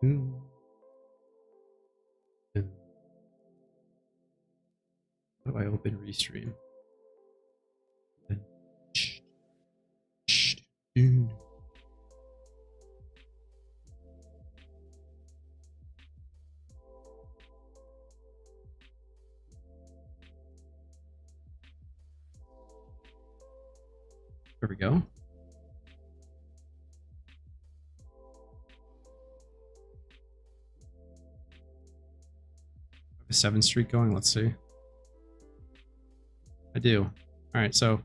How do I open Restream? There we go. A 7 streak going. Let's see. I do. All right, so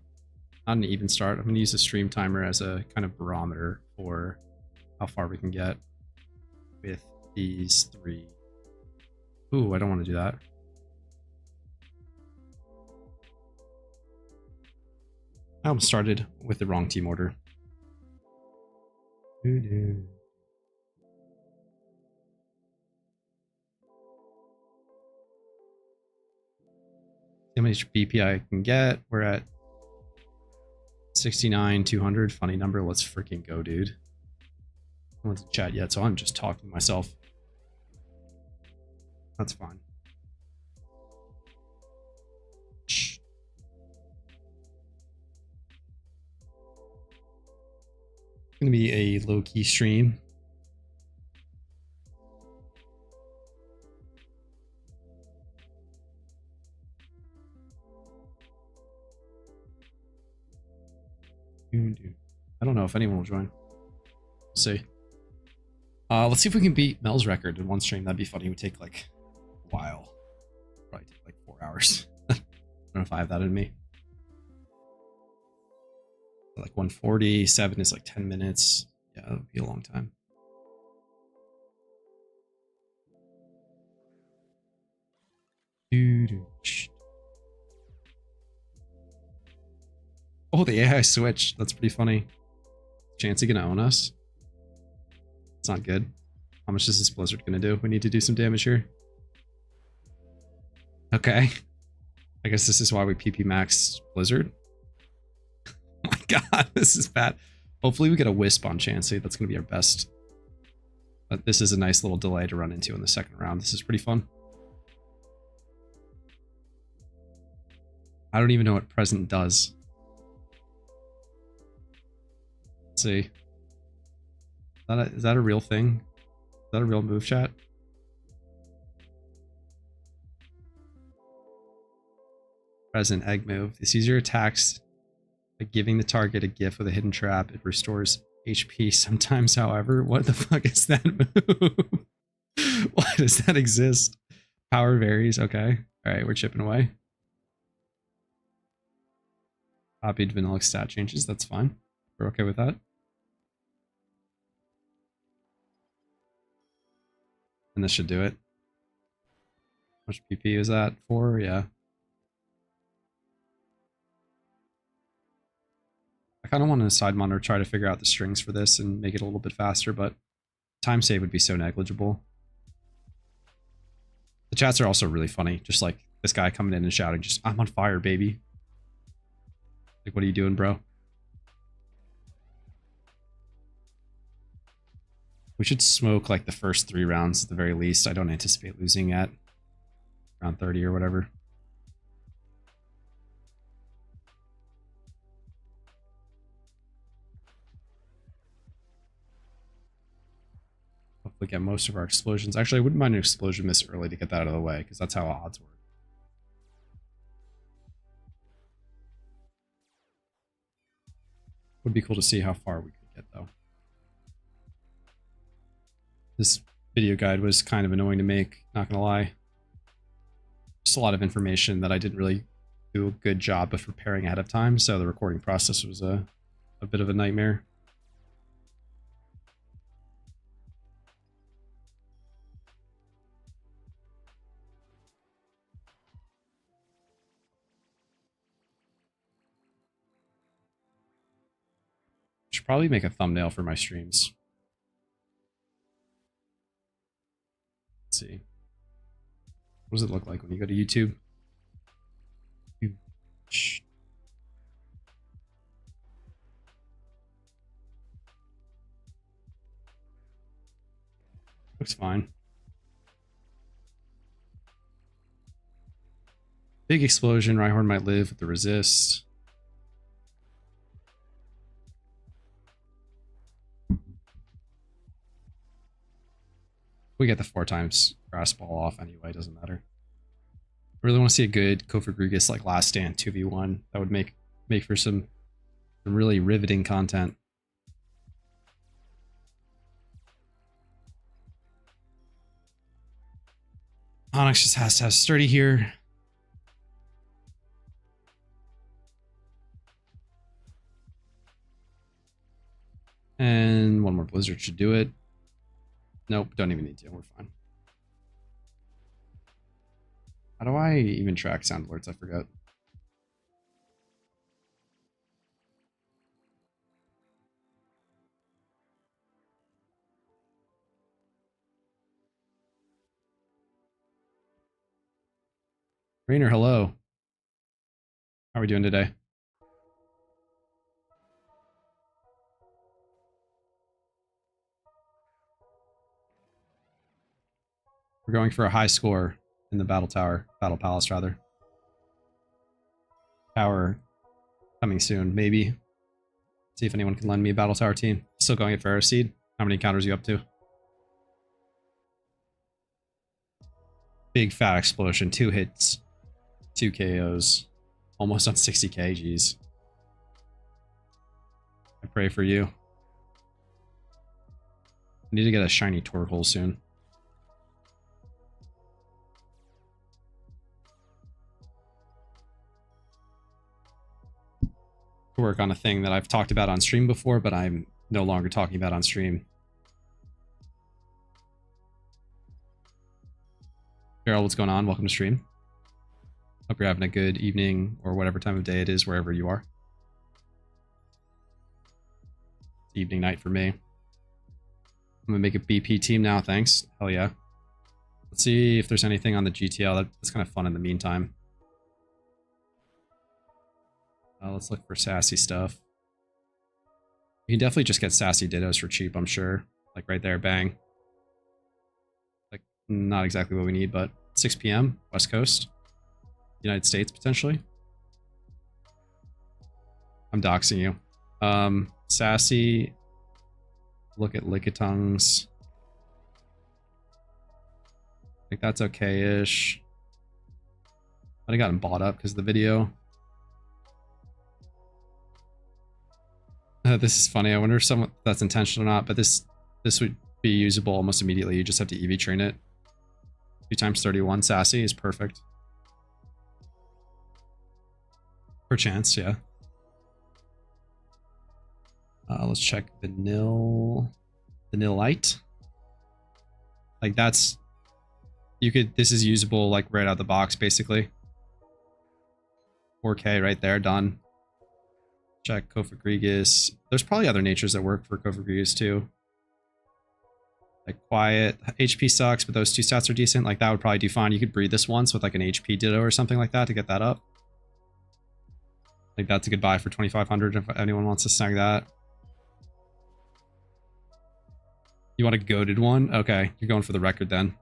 not an even start. I'm going to use the stream timer as a kind of barometer for how far we can get with these 3. Ooh, I don't want to do that. I almost started with the wrong team order. How much BP I can get? We're at 69, 200. Funny number. Let's freaking go, dude. No one's in chat yet, so I'm just talking to myself. That's fine. It's gonna be a low-key stream. I don't know if anyone will join. We'll see. Let's see if we can beat Mel's record in one stream. That'd be funny. It would take like a while. Probably take like 4 hours. I don't know if I have that in me. Like 147 is like 10 minutes. Yeah, that would be a long time. Oh, the AI switch. That's pretty funny. Chancey gonna own us? It's not good. How much is this blizzard gonna do? We need to do some damage here. Okay. I guess this is why we PP max blizzard. Oh my god, this is bad. Hopefully we get a wisp on Chancey. That's gonna be our best. But this is a nice little delay to run into in the second round. This is pretty fun. I don't even know what present does. Let's see. Is that a real thing? Is that a real move, chat? Present egg move. This user attacks by giving the target a gift with a hidden trap. It restores HP sometimes, however. What the fuck is that move? Why does that exist? Power varies. Okay. Alright, we're chipping away. Copied vanilla stat changes. That's fine. We're okay with that. And this should do it. How much PP is that? 4? Yeah. I kind of want to side monitor, try to figure out the strings for this and make it a little bit faster, but time save would be so negligible. The chats are also really funny. Just like this guy coming in and shouting, just, I'm on fire, baby. Like, what are you doing, bro? We should smoke like the first 3 rounds at the very least. I don't anticipate losing at round 30 or whatever. Hopefully get most of our explosions. Actually, I wouldn't mind an explosion this early to get that out of the way, because that's how odds work. Would be cool to see how far we could get, though. This video guide was kind of annoying to make, not gonna lie. Just a lot of information that I didn't really do a good job of preparing ahead of time, so the recording process was a bit of a nightmare. Should probably make a thumbnail for my streams. Let's see. What does it look like when you go to YouTube? Looks fine. Big explosion. Rhyhorn might live with the resist. We get the 4 times grass ball off anyway, doesn't matter. I really want to see a good Kofagrigus like last stand 2v1. That would make for some really riveting content. Onyx just has to have sturdy here. And one more blizzard should do it. Nope, don't even need to. We're fine. How do I even track sound alerts? I forgot. Rainer, hello. How are we doing today? We're going for a high score in the battle palace rather. Tower coming soon, maybe. See if anyone can lend me a battle tower team. Still going at Pharaoh Seed. How many encounters are you up to? Big fat explosion, 2 hits, 2 KOs, almost on 60k, geez. I pray for you. I need to get a shiny Torkoal soon. To work on a thing that I've talked about on stream before, but I'm no longer talking about on stream. Gerald, what's going on? Welcome to stream. Hope you're having a good evening or whatever time of day it is, wherever you are. It's evening night for me. I'm gonna make a BP team now, thanks. Hell yeah. Let's see if there's anything on the GTL that's kind of fun in the meantime. Let's look for sassy stuff. You can definitely just get sassy dittos for cheap, I'm sure. Like right there, bang. Like, not exactly what we need, but 6 p.m. West Coast. United States, potentially. I'm doxing you. Sassy. Look at Lickitongues. I think that's okay-ish. I got him bought up because of the video. This is funny. I wonder if that's intentional or not, but this would be usable almost immediately. You just have to EV train it. 2 times 31 sassy is perfect. Perchance, yeah. Let's check Vanillite. Like that's this is usable like right out of the box basically. 4K right there, done. Check Kofagrigus. There's probably other natures that work for Kofagrigus too. Like Quiet. HP sucks, but those 2 stats are decent. Like that would probably do fine. You could breed this once with like an HP Ditto or something like that to get that up. Like that's a good buy for 2,500 if anyone wants to snag that. You want a goated one? Okay, you're going for the record then.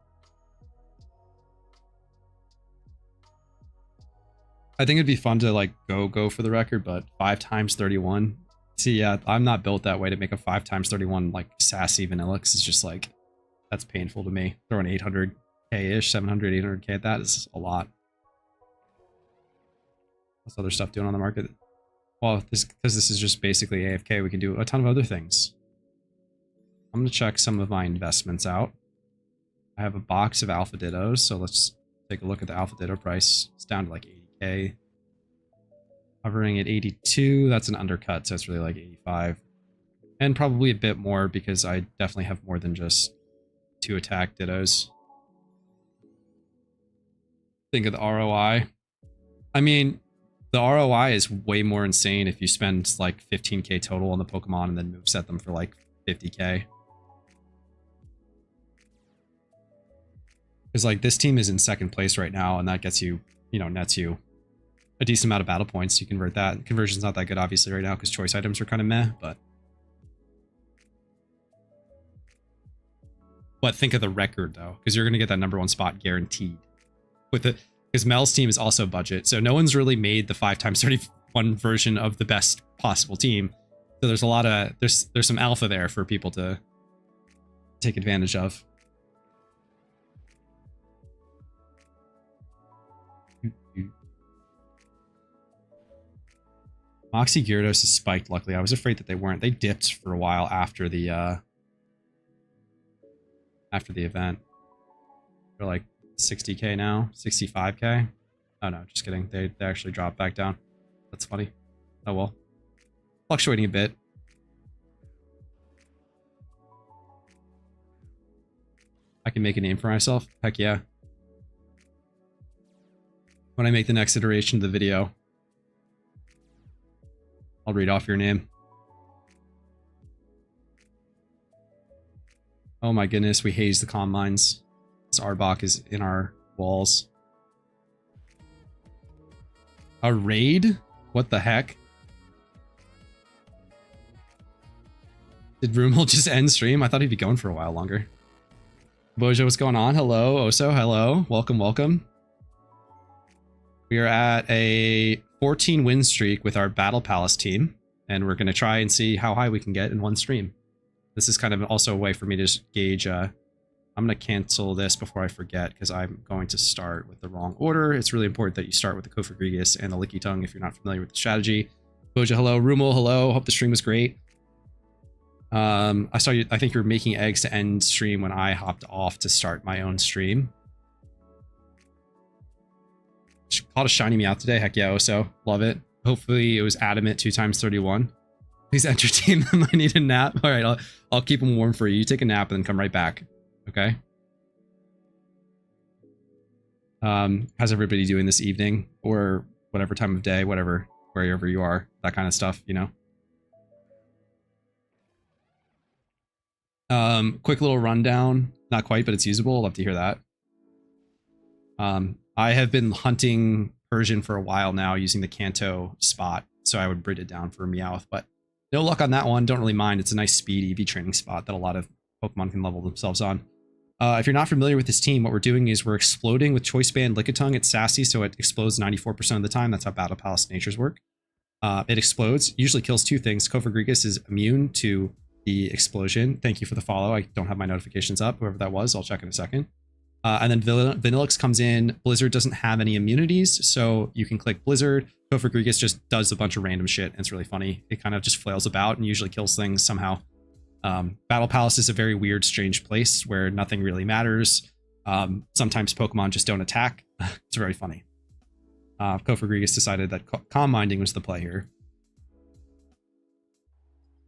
I think it'd be fun to like go for the record, but 5 times 31. See, yeah, I'm not built that way to make a 5 times 31 like sassy Vanillix. It's just like, that's painful to me. Throwing 800k-ish, 700, 800k at that is a lot. What's other stuff doing on the market? Well, because this is just basically AFK, we can do a ton of other things. I'm gonna check some of my investments out. I have a box of Alpha Dittos, so let's take a look at the Alpha Ditto price. It's down to like 80k. Hovering at 82, that's an undercut, so it's really like 85. And probably a bit more because I definitely have more than just 2 attack Dittos. Think of the ROI. I mean, the ROI is way more insane if you spend like 15k total on the Pokemon and then moveset them for like 50k. Because like this team is in 2nd place right now, and that gets you, nets you a decent amount of battle points. You convert that. Conversion's not that good obviously right now because choice items are kind of meh, but But think of the record though, because you're going to get that #1 spot guaranteed. With it, because Mel's team is also budget, so no one's really made the 5x31 version of the best possible team. So there's a lot of there's some alpha there for people to take advantage of. Moxie Gyarados is spiked, luckily. I was afraid that they weren't. They dipped for a while after the event. They're like 60k now, 65k. Oh no, just kidding. They actually dropped back down. That's funny. Oh well. Fluctuating a bit. I can make a name for myself. Heck yeah. When I make the next iteration of the video, I'll read off your name. Oh my goodness, we haze the comm mines. This Arbok is in our walls. A raid? What the heck? Did Rumel just end stream? I thought he'd be going for a while longer. Bojo, what's going on? Hello, Oso, hello. Welcome, welcome. We are at a 14 win streak with our Battle Palace team, and we're going to try and see how high we can get in one stream. This is kind of also a way for me to just gauge. I'm going to cancel this before I forget, because I'm going to start with the wrong order. It's really important that you start with the Kofagrigus and the Licky Tongue if you're not familiar with the strategy. Bojo, hello. Rumel, hello. Hope the stream was great. I saw you. I think you're making eggs to end stream when I hopped off to start my own stream. Caught a shiny me out today. Heck yeah, Oso. Love it. Hopefully it was adamant 2x31. Please entertain them. I need a nap. All right, I'll keep them warm for you. You take a nap and then come right back. Okay. How's everybody doing this evening or whatever time of day, whatever, wherever you are, that kind of stuff, you know? Quick little rundown. Not quite, but it's usable. I'll love to hear that. I have been hunting Persian for a while now using the Kanto spot, so I would breed it down for Meowth, but no luck on that one. Don't really mind. It's a nice speed EV training spot that a lot of Pokemon can level themselves on. If you're not familiar with this team, what we're doing is we're exploding with Choice Band Lickitung. It's sassy, so it explodes 94% of the time. That's how Battle Palace natures work. It explodes, usually kills two things. Kofagrigus is immune to the explosion. Thank you for the follow. I don't have my notifications up. Whoever that was, I'll check in a second. And then Vanillix comes in. Blizzard doesn't have any immunities, so you can click Blizzard. Kofagrigus just does a bunch of random shit, and it's really funny. It kind of just flails about and usually kills things somehow. Battle Palace is a very weird, strange place where nothing really matters. Sometimes Pokemon just don't attack. It's very funny. Kofagrigus decided that Calm Minding was the play here.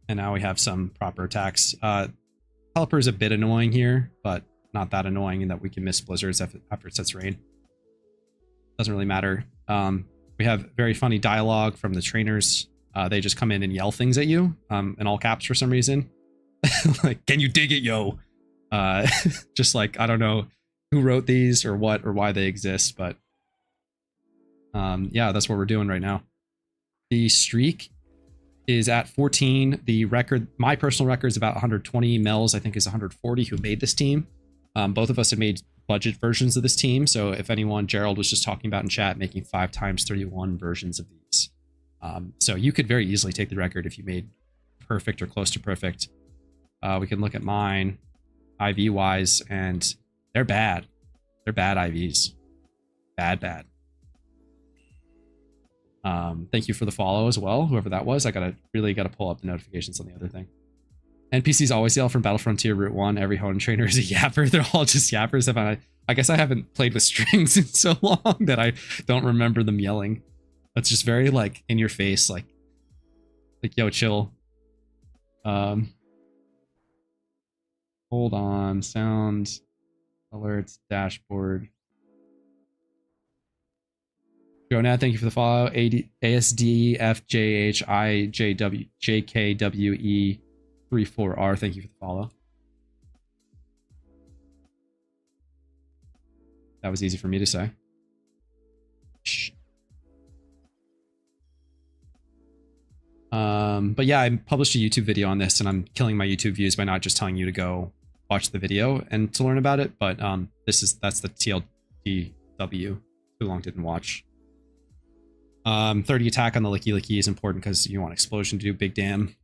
And now we have some proper attacks. Pelipper is a bit annoying here, but not that annoying in that we can miss blizzards after it sets rain. Doesn't really matter. We have very funny dialogue from the trainers. They just come in and yell things at you in all caps for some reason. Like, can you dig it, yo? Just like, I don't know who wrote these or what or why they exist, but yeah, that's what we're doing right now. The streak is at 14. The record, my personal record, is about 120. Mel's, I think, is 140, who made this team. Both of us have made budget versions of this team. So if anyone, Gerald was just talking about in chat, making 5x31 versions of these. So you could very easily take the record if you made perfect or close to perfect. We can look at mine IV wise, and they're bad. They're bad IVs. Bad. Thank you for the follow as well, whoever that was. I really gotta pull up the notifications on the other thing. NPCs always yell from Battle Frontier Route 1. Every Hoenn trainer is a yapper. They're all just yappers. I guess I haven't played with strings in so long that I don't remember them yelling. That's just very like in your face, like yo, chill. Hold on, sound, alerts, dashboard. Jonah, thank you for the follow. ASDFJHIJW JKWE34R, thank you for the follow. That was easy for me to say. Shh. But yeah, I published a YouTube video on this, and I'm killing my YouTube views by not just telling you to go watch the video and to learn about it, but that's the TLDW. Too long didn't watch. 30 attack on the Licky Licky is important because you want explosion to do big dam.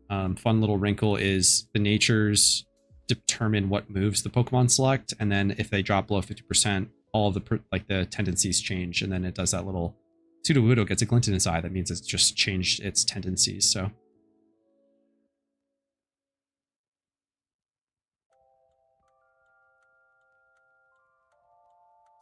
Fun little wrinkle is the natures determine what moves the Pokemon select, and then if they drop below 50%, all of the tendencies change, and then it does that little Sudowoodo gets a glint in its eye. That means it's just changed its tendencies. So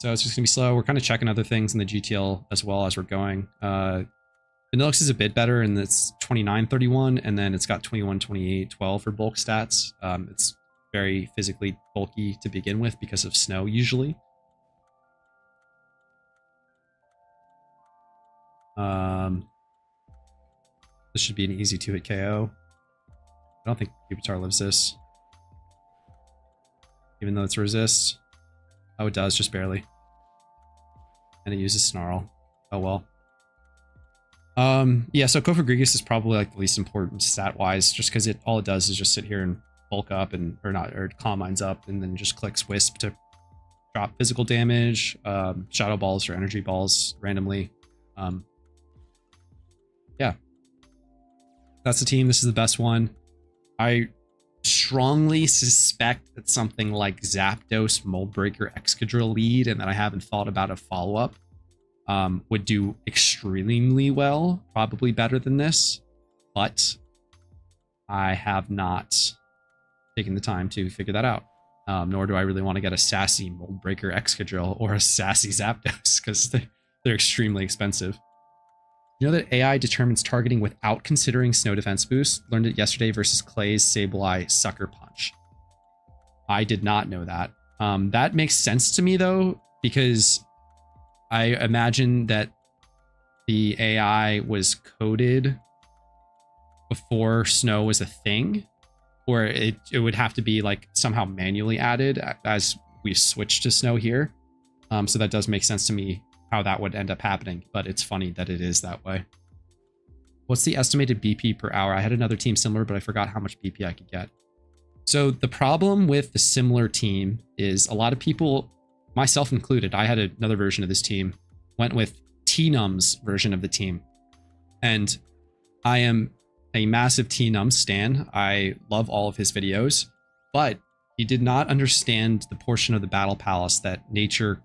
it's just gonna be slow. We're kind of checking other things in the GTL as well as we're going. Vanillix is a bit better, and it's 29-31, and then it's got 21-28-12 for bulk stats. It's very physically bulky to begin with because of snow usually. This should be an easy 2-hit KO. I don't think Pupitar lives this. Even though it's resist. Oh, it does, just barely. And it uses Snarl. Oh well. Yeah, so Kofagrigus is probably like the least important stat-wise, just because all it does is just sit here and bulk up or Calm Minds up, and then just clicks Wisp to drop physical damage, Shadow Balls or Energy Balls randomly. Yeah. That's the team. This is the best one. I strongly suspect that something like Zapdos, Moldbreaker, Excadrill lead, and that I haven't thought about a follow-up, would do extremely well, probably better than this, but I have not taken the time to figure that out. Nor do I really want to get a sassy Moldbreaker Excadrill or a sassy Zapdos, because they're extremely expensive. You know that AI determines targeting without considering snow defense boost? Learned it yesterday versus Clay's Sableye Sucker Punch. I did not know that. That makes sense to me though, because I imagine that the AI was coded before snow was a thing, or it would have to be like somehow manually added as we switch to snow here. So that does make sense to me how that would end up happening, but it's funny that it is that way. What's the estimated BP per hour? I had another team similar, but I forgot how much BP I could get. So the problem with the similar team is a lot of people, myself included, I had another version of this team, went with T-Num's version of the team. And I am a massive T-Num stan. I love all of his videos, but he did not understand the portion of the Battle Palace that nature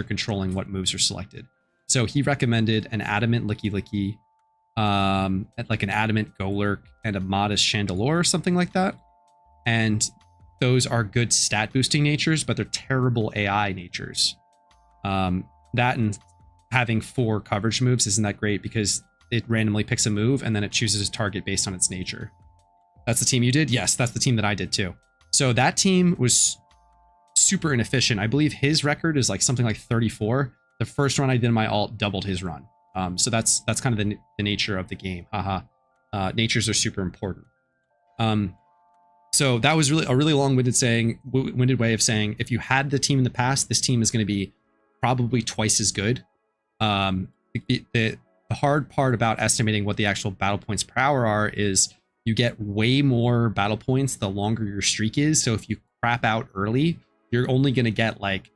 controlling what moves are selected. So he recommended an Adamant Licky Licky, like an Adamant Golurk, and a Modest Chandelure or something like that. And those are good stat boosting natures, but they're terrible AI natures. That and having 4 coverage moves isn't that great because it randomly picks a move and then it chooses a target based on its nature. That's the team you did? Yes, that's the team that I did too. So that team was super inefficient. I believe his record is like something like 34. The first run I did in my alt doubled his run. So that's kind of the nature of the game. Haha. Natures are super important. So that was really a really long-winded way of saying, if you had the team in the past, this team is going to be probably twice as good. The hard part about estimating what the actual battle points per hour are is you get way more battle points the longer your streak is. So if you crap out early, you're only going to get like,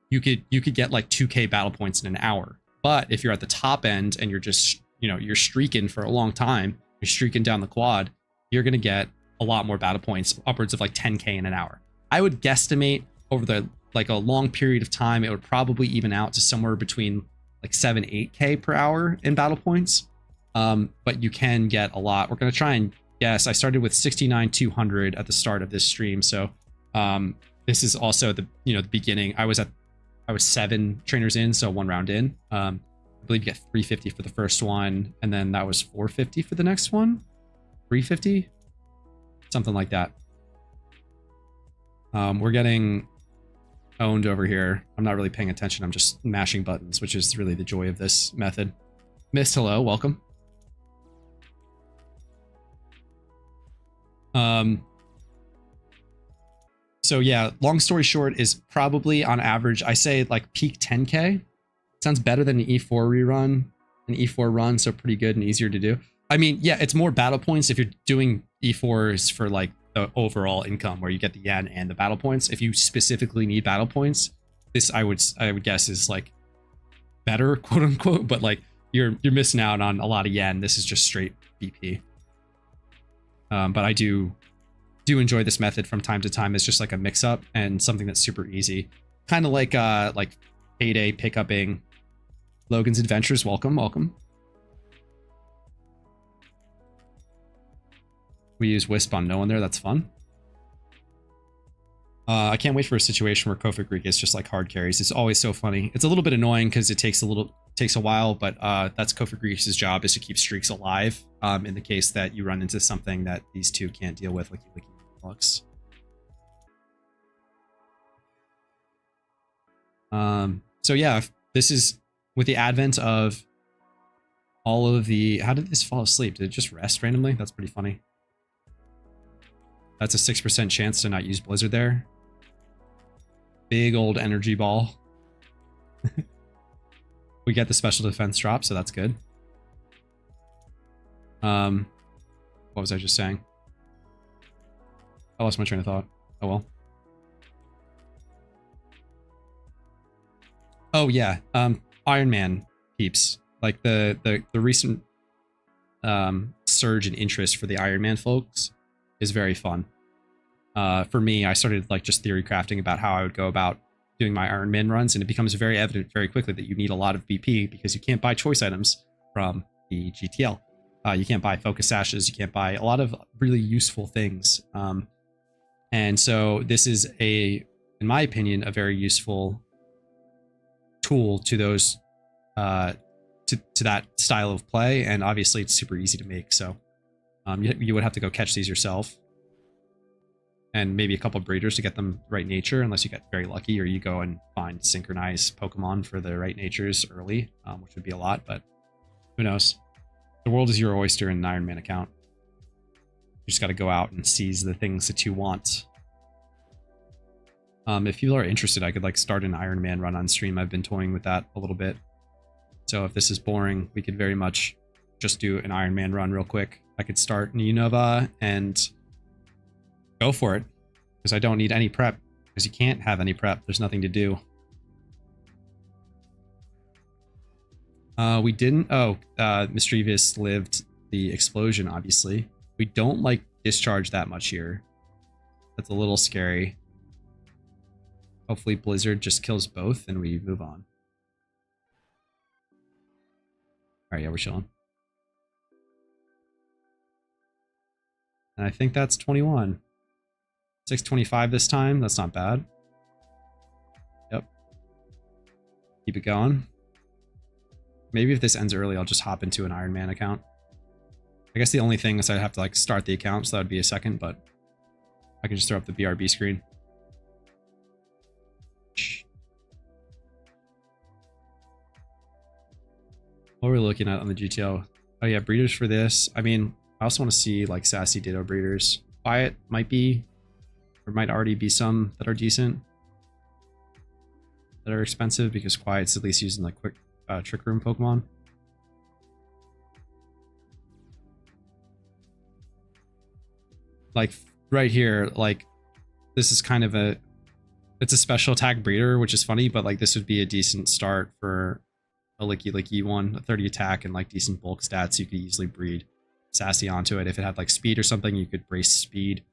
you could get like 2k battle points in an hour. But if you're at the top end and you're just, you're streaking for a long time, you're streaking down the quad, you're going to get a lot more battle points, upwards of like 10k in an hour. I would guesstimate over a long period of time, it would probably even out to somewhere between like 7-8k per hour in battle points. But you can get a lot. We're going to try and guess. I started with 69,200 at the start of this stream. So this is also the beginning. I was 7 trainers in, so 1 round in. I believe you get 350 for the first one, and then that was 450 for the next one. 350, something like that. We're getting owned over here. I'm not really paying attention. I'm just mashing buttons, which is really the joy of this method. Miss, hello, welcome. So yeah, long story short is probably on average, I say like peak 10k. Sounds better than an E4 rerun, an E4 run, so pretty good and easier to do. I mean, yeah, it's more battle points if you're doing E4s for like the overall income where you get the yen and the battle points. If you specifically need battle points, this I would guess is like better, quote unquote, but like you're missing out on a lot of yen. This is just straight BP. But I do enjoy this method from time to time. It's just like a mix up and something that's super easy. Kind of like Payday pick-upping Logan's Adventures. Welcome, welcome. We use Wisp on no one there. That's fun. I can't wait for a situation where Kofa Greek is just like hard carries. It's always so funny. It's a little bit annoying because it takes a while, but that's Kofa Greek's job, is to keep streaks alive. In the case that you run into something that these two can't deal with, like Lux. So yeah, this is with the advent of all of the. How did this fall asleep? Did it just rest randomly? That's pretty funny. That's a 6% chance to not use Blizzard there. Big old energy ball. We get the special defense drop, so that's good. What was I just saying? I lost my train of thought. Oh well. Oh yeah, Iron Man peeps. Like the recent surge in interest for the Iron Man folks is very fun. For me, I started like just theory crafting about how I would go about doing my Iron Man runs, and it becomes very evident very quickly that you need a lot of BP because you can't buy choice items from the GTL. You can't buy focus sashes, you can't buy a lot of really useful things. And so this is in my opinion, a very useful tool to those to that style of play, and obviously it's super easy to make. So you would have to go catch these yourself, and maybe a couple of breeders to get them right nature, unless you get very lucky, or you go and find synchronized Pokemon for the right natures early, which would be a lot, but who knows. The world is your oyster in an Iron Man account. You just got to go out and seize the things that you want. If people are interested, I could like start an Iron Man run on stream. I've been toying with that a little bit. So if this is boring, we could very much just do an Iron Man run real quick. I could start Unova and go for it, because I don't need any prep, because you can't have any prep. There's nothing to do. We didn't. Oh, Mischievous lived the explosion, obviously. We don't like discharge that much here. That's a little scary. Hopefully Blizzard just kills both and we move on. Alright, yeah, we're chilling. And I think that's 21. 625 this time. That's not bad. Yep. Keep it going. Maybe if this ends early, I'll just hop into an Iron Man account. I guess the only thing is I'd have to like start the account, so that would be a second, but I can just throw up the BRB screen. What are we looking at on the GTO? Oh yeah, breeders for this. I mean, I also want to see like Sassy Ditto breeders. Quiet might be, or might already be some that are decent, that are expensive, because Quiet's at least using like quick Trick Room Pokemon. Like right here, like this is kind of it's a special attack breeder, which is funny, but like this would be a decent start for a Licky one, a 30 attack and like decent bulk stats. You could easily breed Sassy onto it. If it had like speed or something, you could brace speed,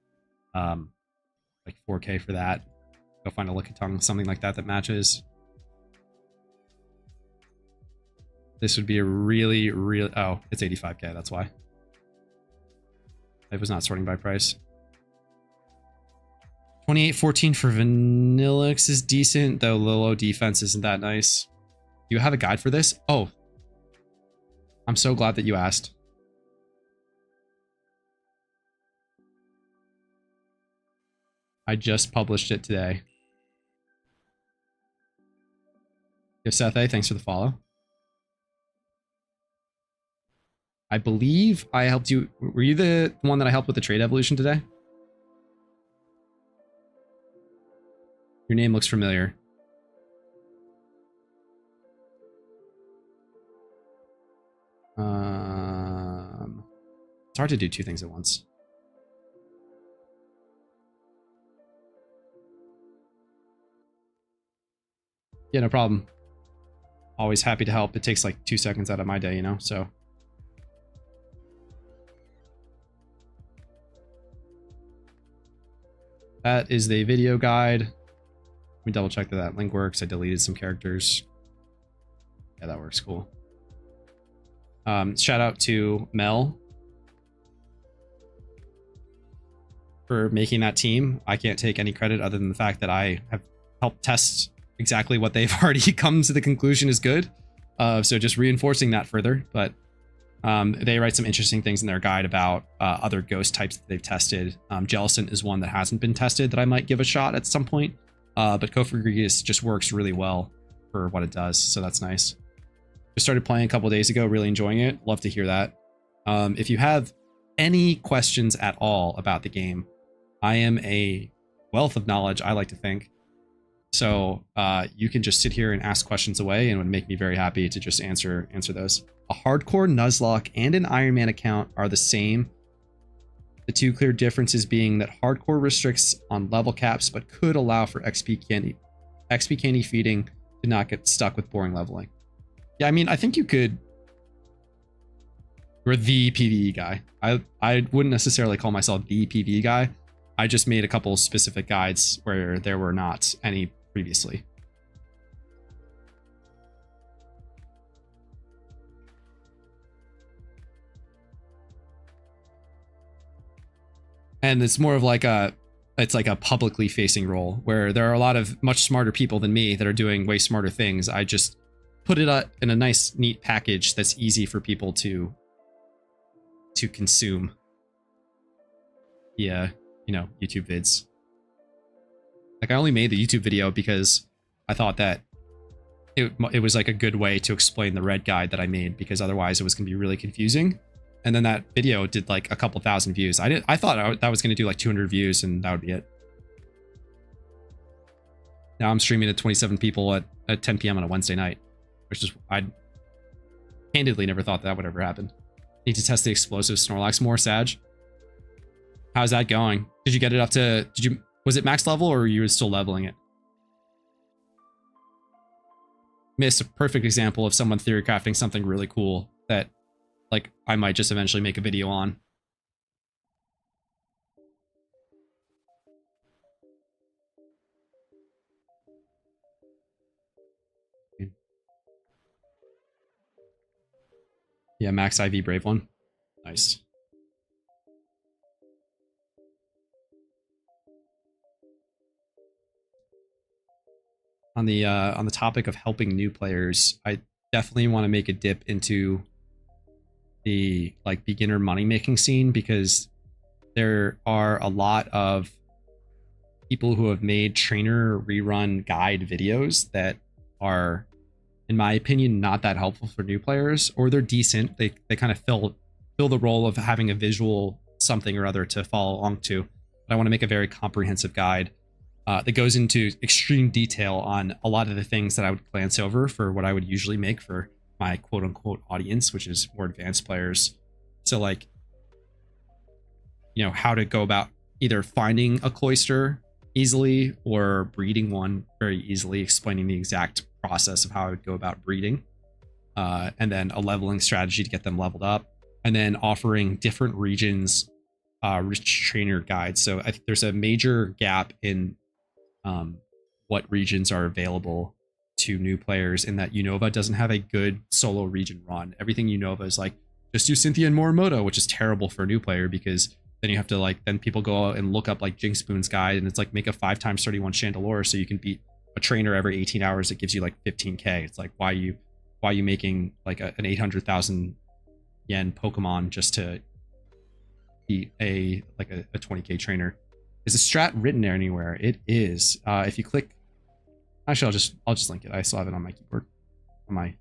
like 4K for that. Go find a Lickitung, something like that matches. This would be a really, oh, it's 85K, that's why. It was not sorting by price. 2814 for Vanillix is decent, though low defense isn't that nice. Do you have a guide for this? Oh, I'm so glad that you asked. I just published it today. If Seth A, thanks for the follow. I believe I helped you. Were you the one that I helped with the trade evolution today? Your name looks familiar. It's hard to do two things at once. Yeah, no problem. Always happy to help. It takes like 2 seconds out of my day, you know, so. That is the video guide. Let me double check that that link works. I deleted some characters. Yeah, that works. Cool. Shout out to Mel for making that team. I can't take any credit other than the fact that I have helped test exactly what they've already come to the conclusion is good. So just reinforcing that further. But they write some interesting things in their guide about other ghost types that they've tested. Jellicent is one that hasn't been tested that I might give a shot at some point. But Cofagrigus just works really well for what it does. So that's nice. Just started playing a couple days ago, really enjoying it. Love to hear that. If you have any questions at all about the game, I am a wealth of knowledge, I like to think. So you can just sit here and ask questions away, and it would make me very happy to just answer those. A hardcore Nuzlocke and an Iron Man account are the same. The two clear differences being that hardcore restricts on level caps, but could allow for XP candy feeding to not get stuck with boring leveling. Yeah, I mean, I think you could. You're the PvE guy. I wouldn't necessarily call myself the PvE guy. I just made a couple specific guides where there were not any previously. And it's more of like it's like a publicly facing role where there are a lot of much smarter people than me that are doing way smarter things. I just put it in a nice, neat package that's easy for people to consume. Yeah, you know, YouTube vids. Like I only made the YouTube video because I thought that it was like a good way to explain the red guide that I made, because otherwise it was gonna be really confusing. And then that video did like a couple thousand views. I thought that was gonna do like 200 views and that would be it. Now I'm streaming to 27 people at 10 p.m. on a Wednesday night, which is, I candidly never thought that would ever happen. Need to test the explosive Snorlax more, Sag. How's that going? Did you get it up to, was it max level or were you still leveling it? Missed a perfect example of someone theory crafting something really cool that like I might just eventually make a video on. Yeah, max IV Brave one. Nice. On the topic of helping new players, I definitely want to make a dip into the like beginner money making scene, because there are a lot of people who have made trainer rerun guide videos that are, in my opinion, not that helpful for new players, or they're decent. They kind of fill the role of having a visual something or other to follow along to. But I want to make a very comprehensive guide that goes into extreme detail on a lot of the things that I would glance over for what I would usually make for my quote unquote audience, which is more advanced players. So like, you know, how to go about either finding a cloister easily or breeding one very easily, explaining the exact process of how I would go about breeding, and then a leveling strategy to get them leveled up, and then offering different regions rich trainer guides. So there's a major gap in what regions are available to new players, in that Unova doesn't have a good solo region run. Everything Unova is like, just do Cynthia and Morimoto, which is terrible for a new player, because then you have to like, then people go out and look up like Jinx Spoon's guide, and it's like make a 5x31 Chandelure so you can beat a trainer every 18 hours that gives you like 15k. It's like, why are you making like an 800,000 yen Pokemon just to beat a 20k trainer? Is a strat written there anywhere? It is. If you click, actually, I'll just link it. I still have it on my keyboard, on my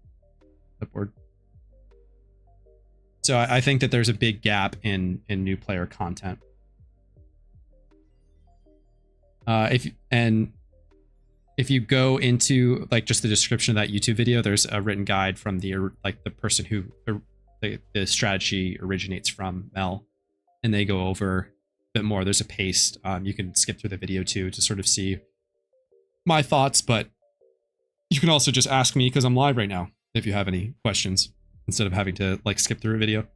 clipboard. So I think that there's a big gap in new player content. If you go into like just the description of that YouTube video, there's a written guide from the person who the strategy originates from, Mel, and they go over a bit more. There's a paste. You can skip through the video too to sort of see my thoughts, but You can also just ask me because I'm live right now if you have any questions instead of having to like skip through a video.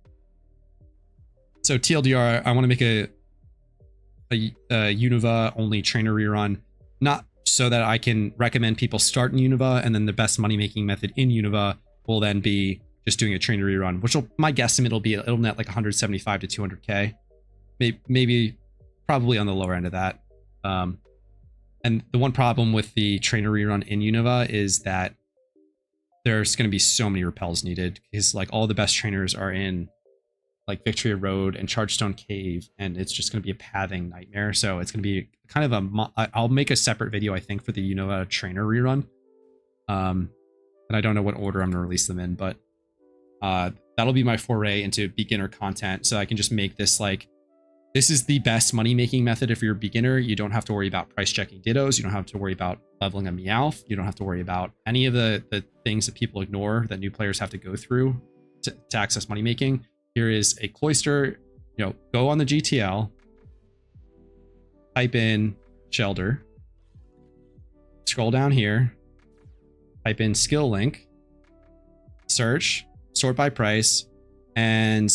So TLDR, I want to make a Unova only trainer rerun, not so that I can recommend people start in Unova and then the best money making method in Unova will then be just doing a trainer rerun, which will, my guesstimate will be it'll net like 175 to 200k, maybe probably on the lower end of that. And the one problem with the trainer rerun in Unova is that there's going to be so many repels needed because like all the best trainers are in like Victoria Road and Chargestone Cave, and it's just going to be a pathing nightmare. So it's going to be kind of I'll make a separate video, I think, for the Unova trainer rerun. And I don't know what order I'm going to release them in, but that'll be my foray into beginner content. So I can just make this like, this is the best money making method if you're a beginner. You don't have to worry about price checking dittos. You don't have to worry about leveling a Meowth. You don't have to worry about any of the things that people ignore that new players have to go through to access money making. Here is a Cloyster, you know, go on the GTL, type in Shelder, scroll down here, type in skill link, search, sort by price, and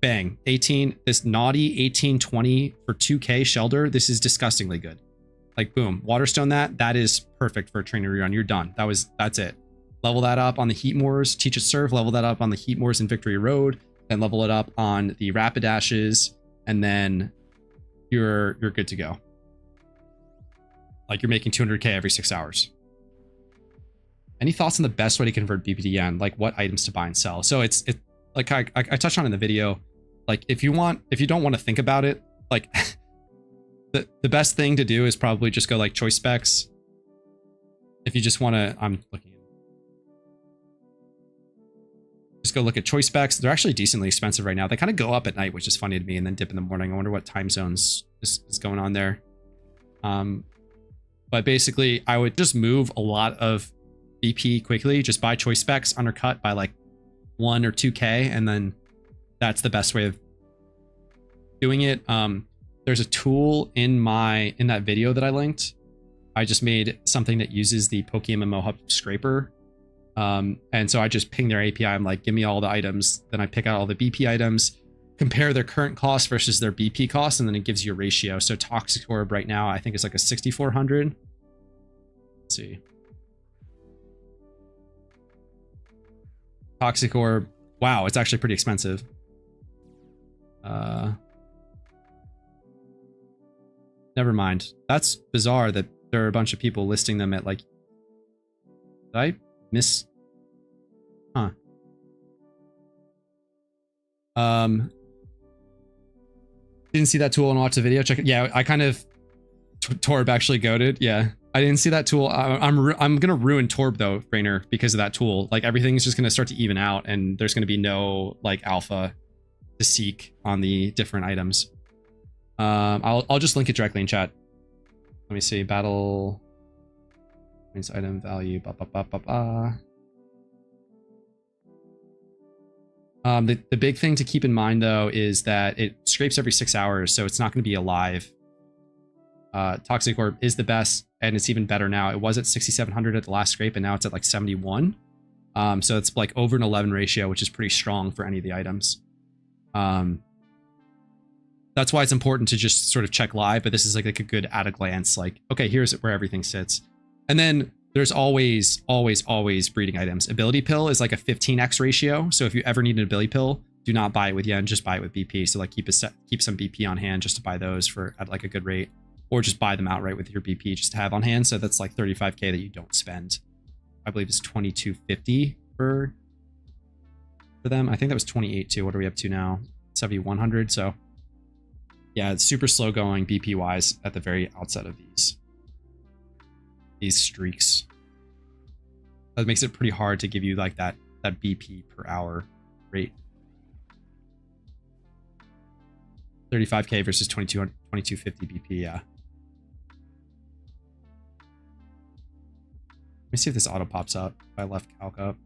bang, 18, this naughty 1820 for 2k Shelder. This is disgustingly good. Like boom, Waterstone that is perfect for a trainer rerun. You're done. That's it. Level that up on the Heatmoors, teach it serve, level that up on the Heatmoors in Victory Road, then level it up on the Rapidashes, and then you're good to go. Like you're making 200k every 6 hours. Any thoughts on the best way to convert BP to yen? Like what items to buy and sell? So it's like I touched on in the video. Like if you don't want to think about it, like the best thing to do is probably just go like choice specs. If you just want to, I'm looking. Just go look at choice specs. They're actually decently expensive right now. They kind of go up at night, which is funny to me, and then dip in the morning. I wonder what time zones is going on there. But basically, I would just move a lot of BP quickly. Just buy choice specs, undercut by like 1 or 2k, and then that's the best way of doing it. There's a tool in that video that I linked. I just made something that uses the PokeMMO Hub scraper. And so I just ping their API. I'm like, give me all the items. Then I pick out all the BP items, compare their current cost versus their BP cost, and then it gives you a ratio. So Toxic Orb right now, I think it's like a 6,400. Let's see. Toxic Orb. Wow, it's actually pretty expensive. Never mind. That's bizarre that there are a bunch of people listing them at like... Did I miss? Huh. Didn't see that tool and watch the video. Check it. Yeah, I kind of... Torb actually goated. Yeah. I didn't see that tool. I'm gonna ruin Torb though, Rainer, because of that tool. Like everything's just gonna start to even out, and there's gonna be no like alpha to seek on the different items. I'll just link it directly in chat. Let me see. Battle means item value. The big thing to keep in mind though is that it scrapes every 6 hours, so it's not going to be alive. Toxic Orb is the best, and it's even better now. It was at 6,700 at the last scrape, and now it's at like 71. So it's like over an 11 ratio, which is pretty strong for any of the items. That's why it's important to just sort of check live, but this is like a good at a glance, like, okay, here's where everything sits. And then there's always breeding items. Ability Pill is like a 15x ratio. So if you ever need an Ability Pill, do not buy it with yen, just buy it with BP. So like keep some BP on hand just to buy those at like a good rate, or just buy them outright with your BP just to have on hand. So that's like 35k that you don't spend. I believe it's 2250 for them. I think that was 28 too. What are we up to now? 7,100. So yeah, it's super slow going BP wise at the very outset of these streaks. That makes it pretty hard to give you like that BP per hour rate. 35k versus 2250 BP, yeah. Let me see if this auto pops up if I left calc up.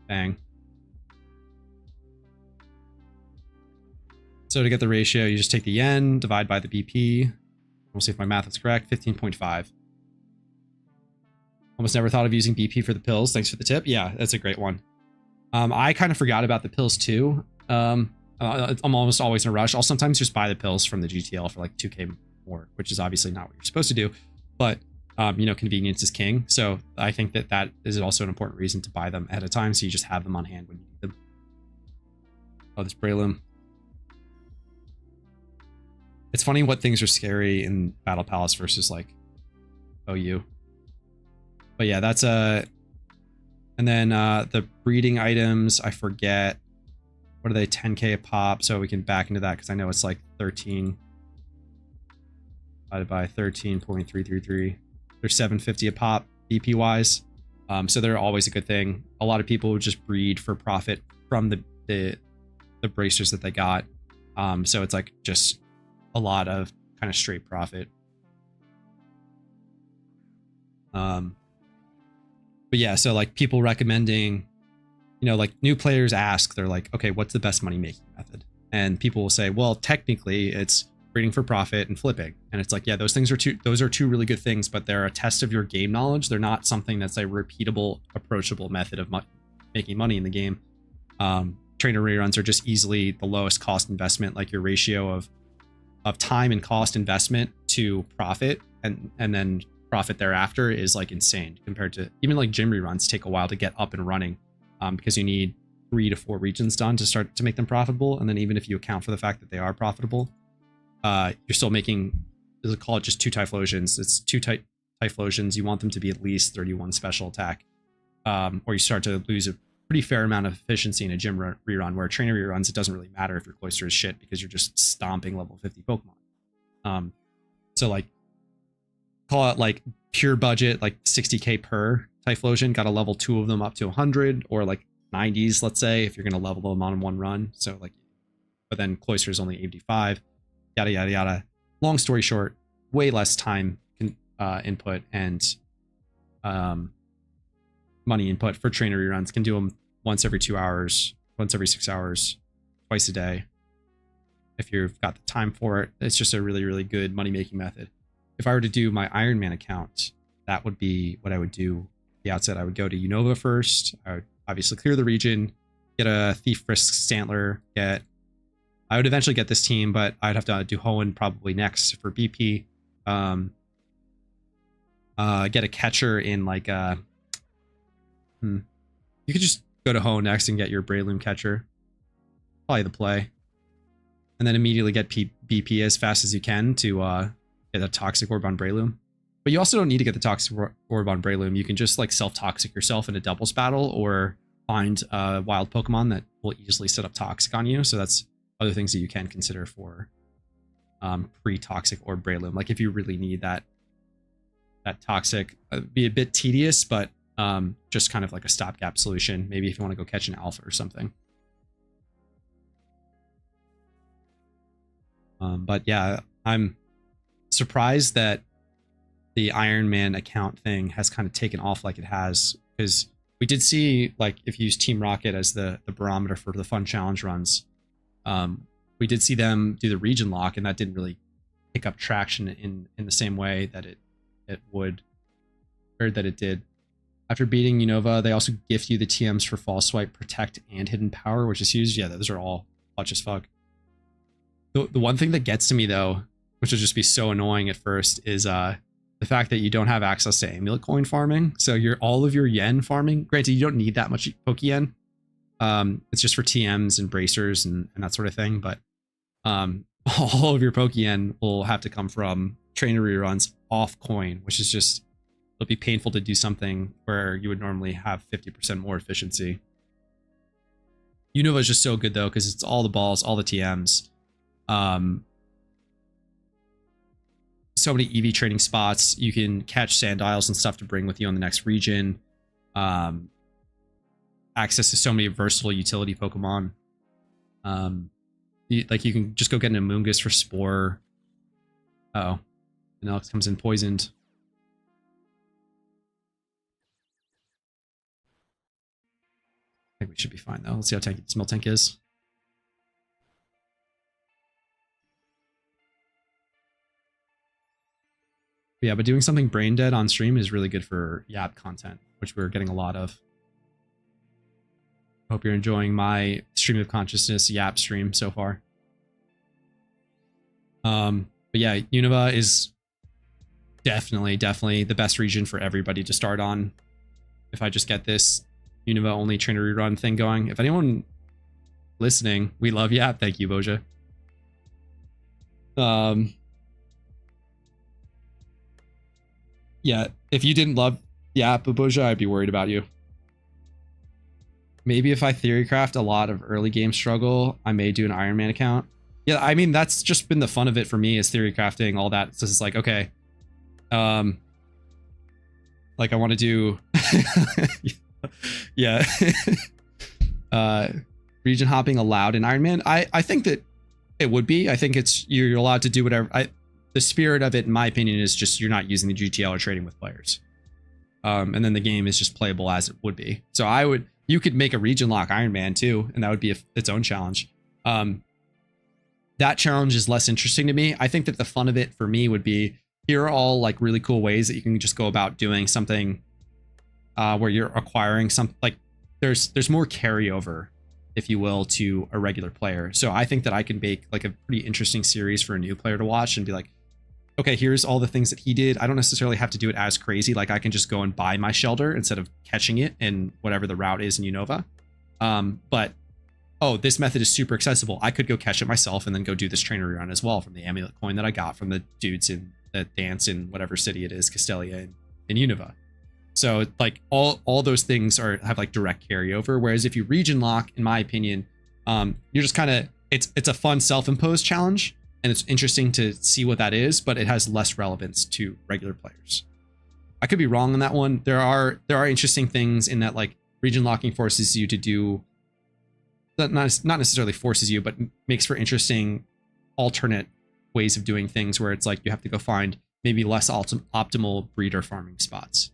Bang. So to get the ratio, you just take the yen, divide by the BP, We'll see if my math is correct. 15.5. Almost never thought of using BP for the pills. Thanks for the tip. Yeah, that's a great one. I kind of forgot about the pills too. I'm almost always in a rush. I'll sometimes just buy the pills from the GTL for like 2K more, which is obviously not what you're supposed to do. But, you know, convenience is king. So I think that that is also an important reason to buy them ahead of time. So you just have them on hand when you need them. Oh, this Breloom. It's funny what things are scary in Battle Palace versus like OU. But yeah, that's and then the breeding items, I forget. What are they? 10k a pop, so we can back into that because I know it's like 13 divided by 13.333. They're 750 a pop BP wise. So they're always a good thing. A lot of people would just breed for profit from the bracers that they got. So it's like just a lot of kind of straight profit. But yeah, so like people recommending, you know, like new players ask, they're like, okay, what's the best money making method? And people will say, well, technically it's breeding for profit and flipping. And it's like, yeah, those are two really good things, but they're a test of your game knowledge. They're not something that's a repeatable, approachable method of making money in the game. Trainer reruns are just easily the lowest cost investment, like your ratio of time and cost investment to profit and then profit thereafter is like insane compared to even like gym reruns take a while to get up and running, because you need 3 to 4 regions done to start to make them profitable. And then even if you account for the fact that they are profitable, you're still making, let's call it just 2 Typhlosions. It's 2 Typhlosions. You want them to be at least 31 special attack, or you start to lose a pretty fair amount of efficiency in a gym rerun, where trainer reruns, it doesn't really matter if your cloister is shit because you're just stomping level 50 Pokemon. So like, call it like pure budget, like 60k per Typhlosion, got a level 2 of them up to 100 or like 90s, let's say, if you're going to level them on one run. So like, but then cloister is only 85, yada, yada, yada. Long story short, way less time input and money input for trainer reruns. Can do them once every 2 hours, once every 6 hours, twice a day. If you've got the time for it, it's just a really, really good money making method. If I were to do my Iron Man account, that would be what I would do at the outset. I would go to Unova first. I would obviously clear the region, get a Thief Frisk Stantler, I would eventually get this team, but I'd have to do Hoenn probably next for BP. Get a catcher in like you could just go to Hoenn next and get your Breloom catcher. Probably the play. And then immediately get BP as fast as you can to get a Toxic Orb on Breloom. But you also don't need to get the Toxic Orb on Breloom. You can just like self-toxic yourself in a doubles battle or find a wild Pokemon that will easily set up Toxic on you. So that's other things that you can consider for pre-Toxic Orb Breloom. Like if you really need that Toxic, be a bit tedious, but just kind of like a stopgap solution. Maybe if you want to go catch an Alpha or something. But yeah, I'm surprised that the Iron Man account thing has kind of taken off like it has, because we did see, like, if you use Team Rocket as the barometer for the fun challenge runs, we did see them do the region lock, and that didn't really pick up traction in the same way that it would, or that it did. After beating Unova, they also gift you the TMs for False Swipe, Protect, and Hidden Power, which is huge. Yeah, those are all clutch as fuck. The one thing that gets to me, though, which will just be so annoying at first, is the fact that you don't have access to amulet coin farming. So all of your yen farming, granted, you don't need that much Poke Yen. It's just for TMs and bracers and that sort of thing. But all of your Poke Yen will have to come from trainer reruns off coin, which is just, it'll be painful to do something where you would normally have 50% more efficiency. Unova is just so good, though, because it's all the balls, all the TMs. So many EV training spots. You can catch Sandiles and stuff to bring with you on the next region. Access to so many versatile utility Pokemon. You can just go get an Amoonguss for Spore. Uh-oh. And Alex comes in poisoned. I think we should be fine, though. Let's see how tanky this Miltank is. Yeah, but doing something brain dead on stream is really good for Yap content, which we're getting a lot of. Hope you're enjoying my stream of consciousness Yap stream so far. But yeah, Unova is definitely the best region for everybody to start on. If I just get this Unova only trainer rerun thing going. If anyone listening, we love Yap. Thank you, Boja. Yeah, if you didn't love Yap, Boja, I'd be worried about you. Maybe if I theorycraft a lot of early game struggle, I may do an Iron Man account. Yeah, I mean, that's just been the fun of it for me, is theorycrafting all that. So it's like, okay, like I want to do, yeah, region hopping allowed in Iron Man. I think that it would be. I think it's you're allowed to do whatever. The spirit of it, in my opinion, is just you're not using the GTL or trading with players, and then the game is just playable as it would be. So you could make a region lock Iron Man too, and that would be its own challenge. That challenge is less interesting to me. I think that the fun of it for me would be, here are all like really cool ways that you can just go about doing something where you're acquiring some, like there's more carryover, if you will, to a regular player. So I think that I can make like a pretty interesting series for a new player to watch and be like, okay, here's all the things that he did. I don't necessarily have to do it as crazy. Like I can just go and buy my shelter instead of catching it in whatever the route is in Unova. But oh, this method is super accessible. I could go catch it myself and then go do this trainer run as well from the amulet coin that I got from the dudes in the dance in whatever city it is, Castelia in Unova. So like all those things have like direct carryover. Whereas if you region lock, in my opinion, you're just kind of, it's a fun self-imposed challenge and it's interesting to see what that is, but it has less relevance to regular players. I could be wrong on that one. There are interesting things in that, like region locking forces you to do, that not necessarily forces you, but makes for interesting alternate ways of doing things where it's like you have to go find maybe less optimal breeder farming spots.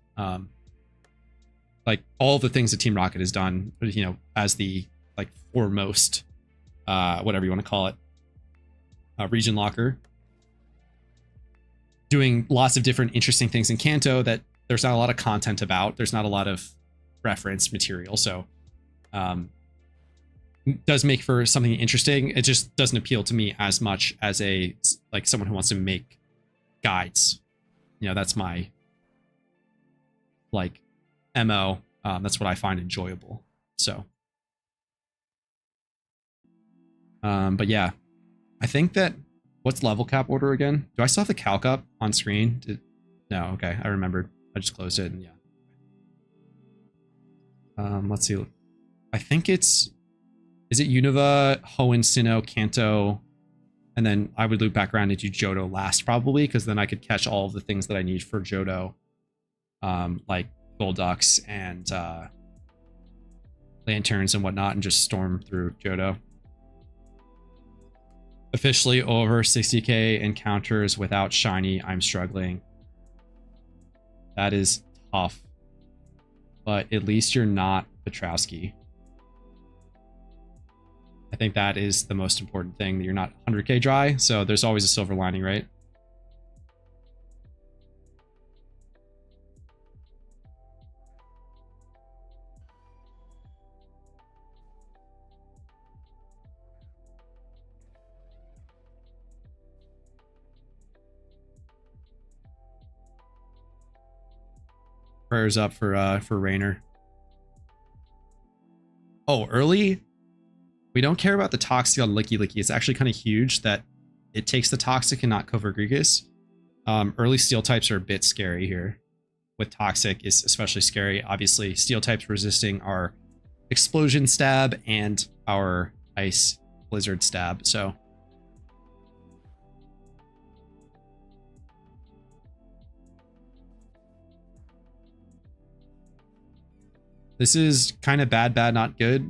Like all the things that Team Rocket has done, you know, as the like foremost, whatever you want to call it, region locker, doing lots of different interesting things in Kanto that there's not a lot of content about. There's not a lot of reference material. So, does make for something interesting. It just doesn't appeal to me as much as like someone who wants to make guides. You know, that's my like MO. That's what I find enjoyable. So, but yeah, I think that, what's level cap order again? Do I still have the calc up on screen? No, okay, I remembered. I just closed it and yeah. Let's see. I think is it Unova, Hoenn, Sinnoh, Kanto, and then I would loop back around and do Johto last probably, because then I could catch all of the things that I need for Johto, like Golducks and Lanterns and whatnot, and just storm through Johto. Officially over 60k encounters without shiny. I'm struggling. That is tough. But at least you're not Petrowski. I think that is the most important thing, that you're not 100k dry, so there's always a silver lining, right? Prayers up for Rainer. Oh, early? We don't care about the Toxic on Licky Licky. It's actually kind of huge that it takes the Toxic and not Cover Grigus. Early Steel types are a bit scary here. With Toxic is especially scary. Obviously, Steel types resisting our Explosion Stab and our Ice Blizzard Stab, so... This is kind of bad, not good.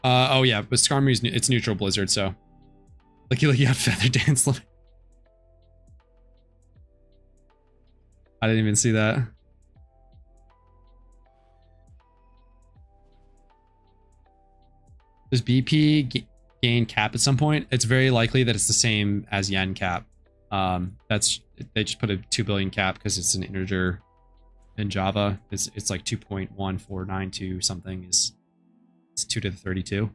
Oh yeah, but Skarmory's it's neutral Blizzard, so Licky had Feather Dance. I didn't even see that. Does BP gain cap at some point? It's very likely that it's the same as Yen cap. That's they just put a 2 billion cap because it's an integer in Java. It's like 2.1492 something is it's 2 to the 32. Can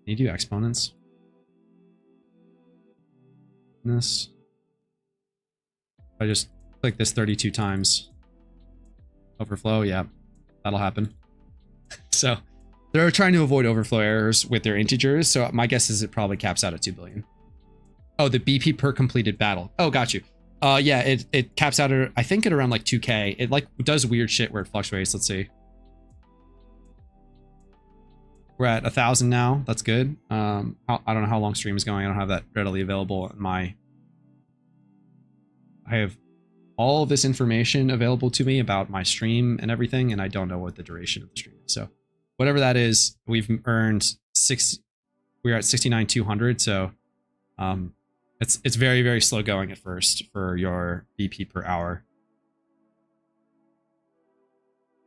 you do exponents? This. I just click this 32 times. Overflow, yeah, that'll happen. So they're trying to avoid overflow errors with their integers. So my guess is it probably caps out at 2 billion. Oh, the BP per completed battle. Oh, got you. Yeah, it caps out at, I think, at around like 2K. It like does weird shit where it fluctuates. Let's see. We're at 1,000 now. That's good. I don't know how long stream is going. I don't have that readily available in my. I have all of this information available to me about my stream and everything, and I don't know what the duration of the stream is. So whatever that is, we've earned we're at 69,200. So it's very, very slow going at first for your BP per hour.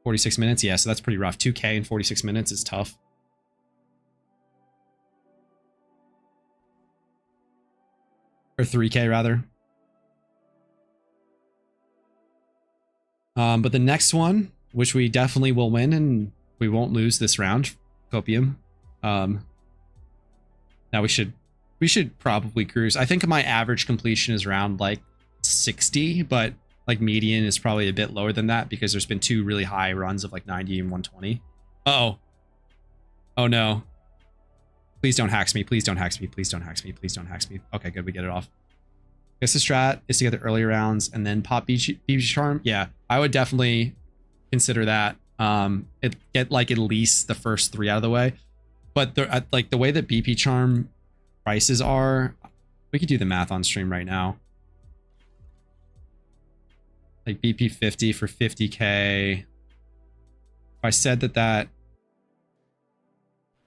46 minutes. Yeah, so that's pretty rough. 2K in 46 minutes is tough. Or 3K rather. But the next one, which we definitely will win and we won't lose this round, Copium. Now we should probably cruise. I think my average completion is around like 60, but like median is probably a bit lower than that because there's been 2 really high runs of like 90 and 120. Uh-oh. Oh no. Please don't hack me. Please don't hack me. Please don't hack me. Please don't hack me. Okay, good. We get it off. I guess the strat is to get the early rounds and then pop BG Charm. Yeah, I would definitely consider that. Get like at least the first 3 out of the way. But like the way that BP Charm prices are, we could do the math on stream right now. Like BP 50 for 50K. If I said that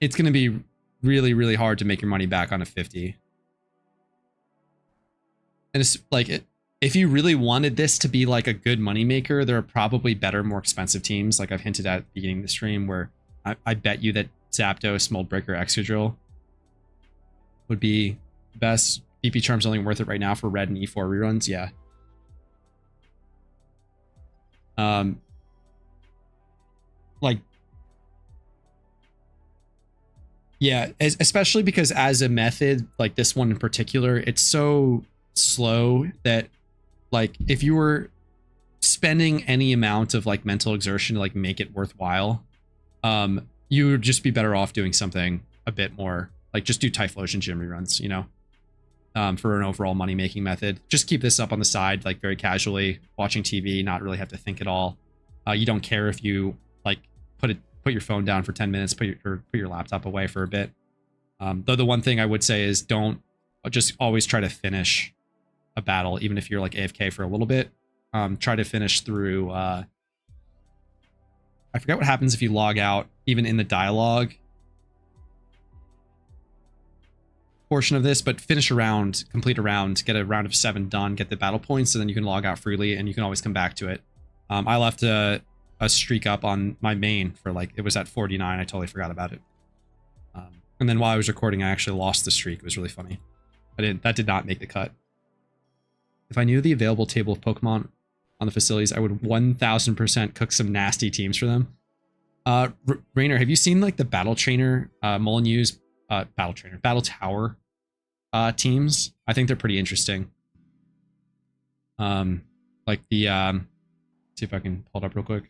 it's going to be really, really hard to make your money back on a 50. And it's like, if you really wanted this to be like a good moneymaker, there are probably better, more expensive teams. Like I've hinted at the beginning of the stream, where I bet you that Zapdos, Moldbreaker, Excadrill would be the best. BP Charm's only worth it right now for red and E4 reruns. Yeah. Like, yeah, especially because as a method, like this one in particular, it's so slow that like if you were spending any amount of like mental exertion to like make it worthwhile, you would just be better off doing something a bit more like just do Typhlosion gym reruns, you know, for an overall money making method. Just keep this up on the side, like very casually watching TV, not really have to think at all. You don't care if you like put your phone down for 10 minutes, put your laptop away for a bit. Though the one thing I would say is don't just always try to finish a battle, even if you're like AFK for a little bit. Try to finish through. I forget what happens if you log out, even in the dialogue portion of this, but finish a round, complete a round, get a round of 7 done, get the battle points, and then you can log out freely, and you can always come back to it. I left a streak up on my main for like, it was at 49. I totally forgot about it. And then while I was recording, I actually lost the streak. It was really funny. That did not make the cut. If I knew the available table of Pokemon on the facilities, I would 1000% cook some nasty teams for them. Rainer, have you seen like the Battle Trainer, Molyneux's Battle Tower teams? I think they're pretty interesting. Like the, see if I can pull it up real quick.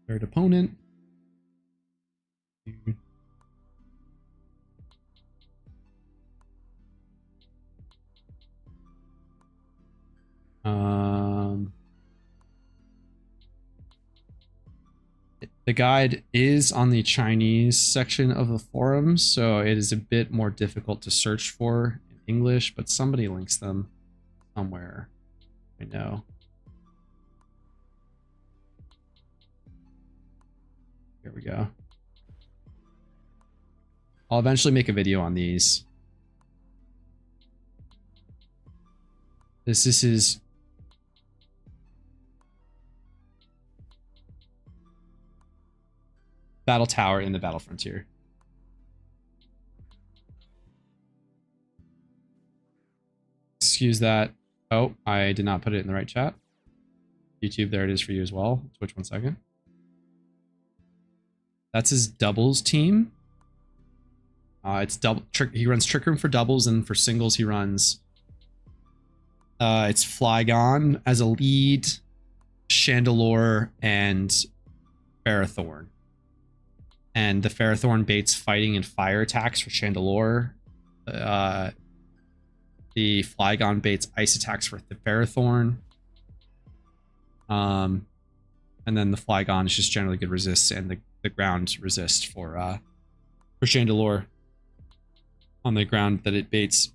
Third opponent. The guide is on the Chinese section of the forums, so it is a bit more difficult to search for in English, but somebody links them somewhere. I know. Here we go. I'll eventually make a video on these. This is Battle Tower in the Battle Frontier. Excuse that. Oh, I did not put it in the right chat. YouTube, there it is for you as well. Twitch, 1 second. That's his doubles team. It's double. He runs Trick Room for doubles, and for singles he runs. It's Flygon as a lead, Chandelure, and Ferrothorn. And the Ferrothorn baits fighting and fire attacks for Chandelure. The Flygon baits ice attacks for the Ferrothorn. And then the Flygon is just generally good resists, and the ground resist for Chandelure on the ground that it baits.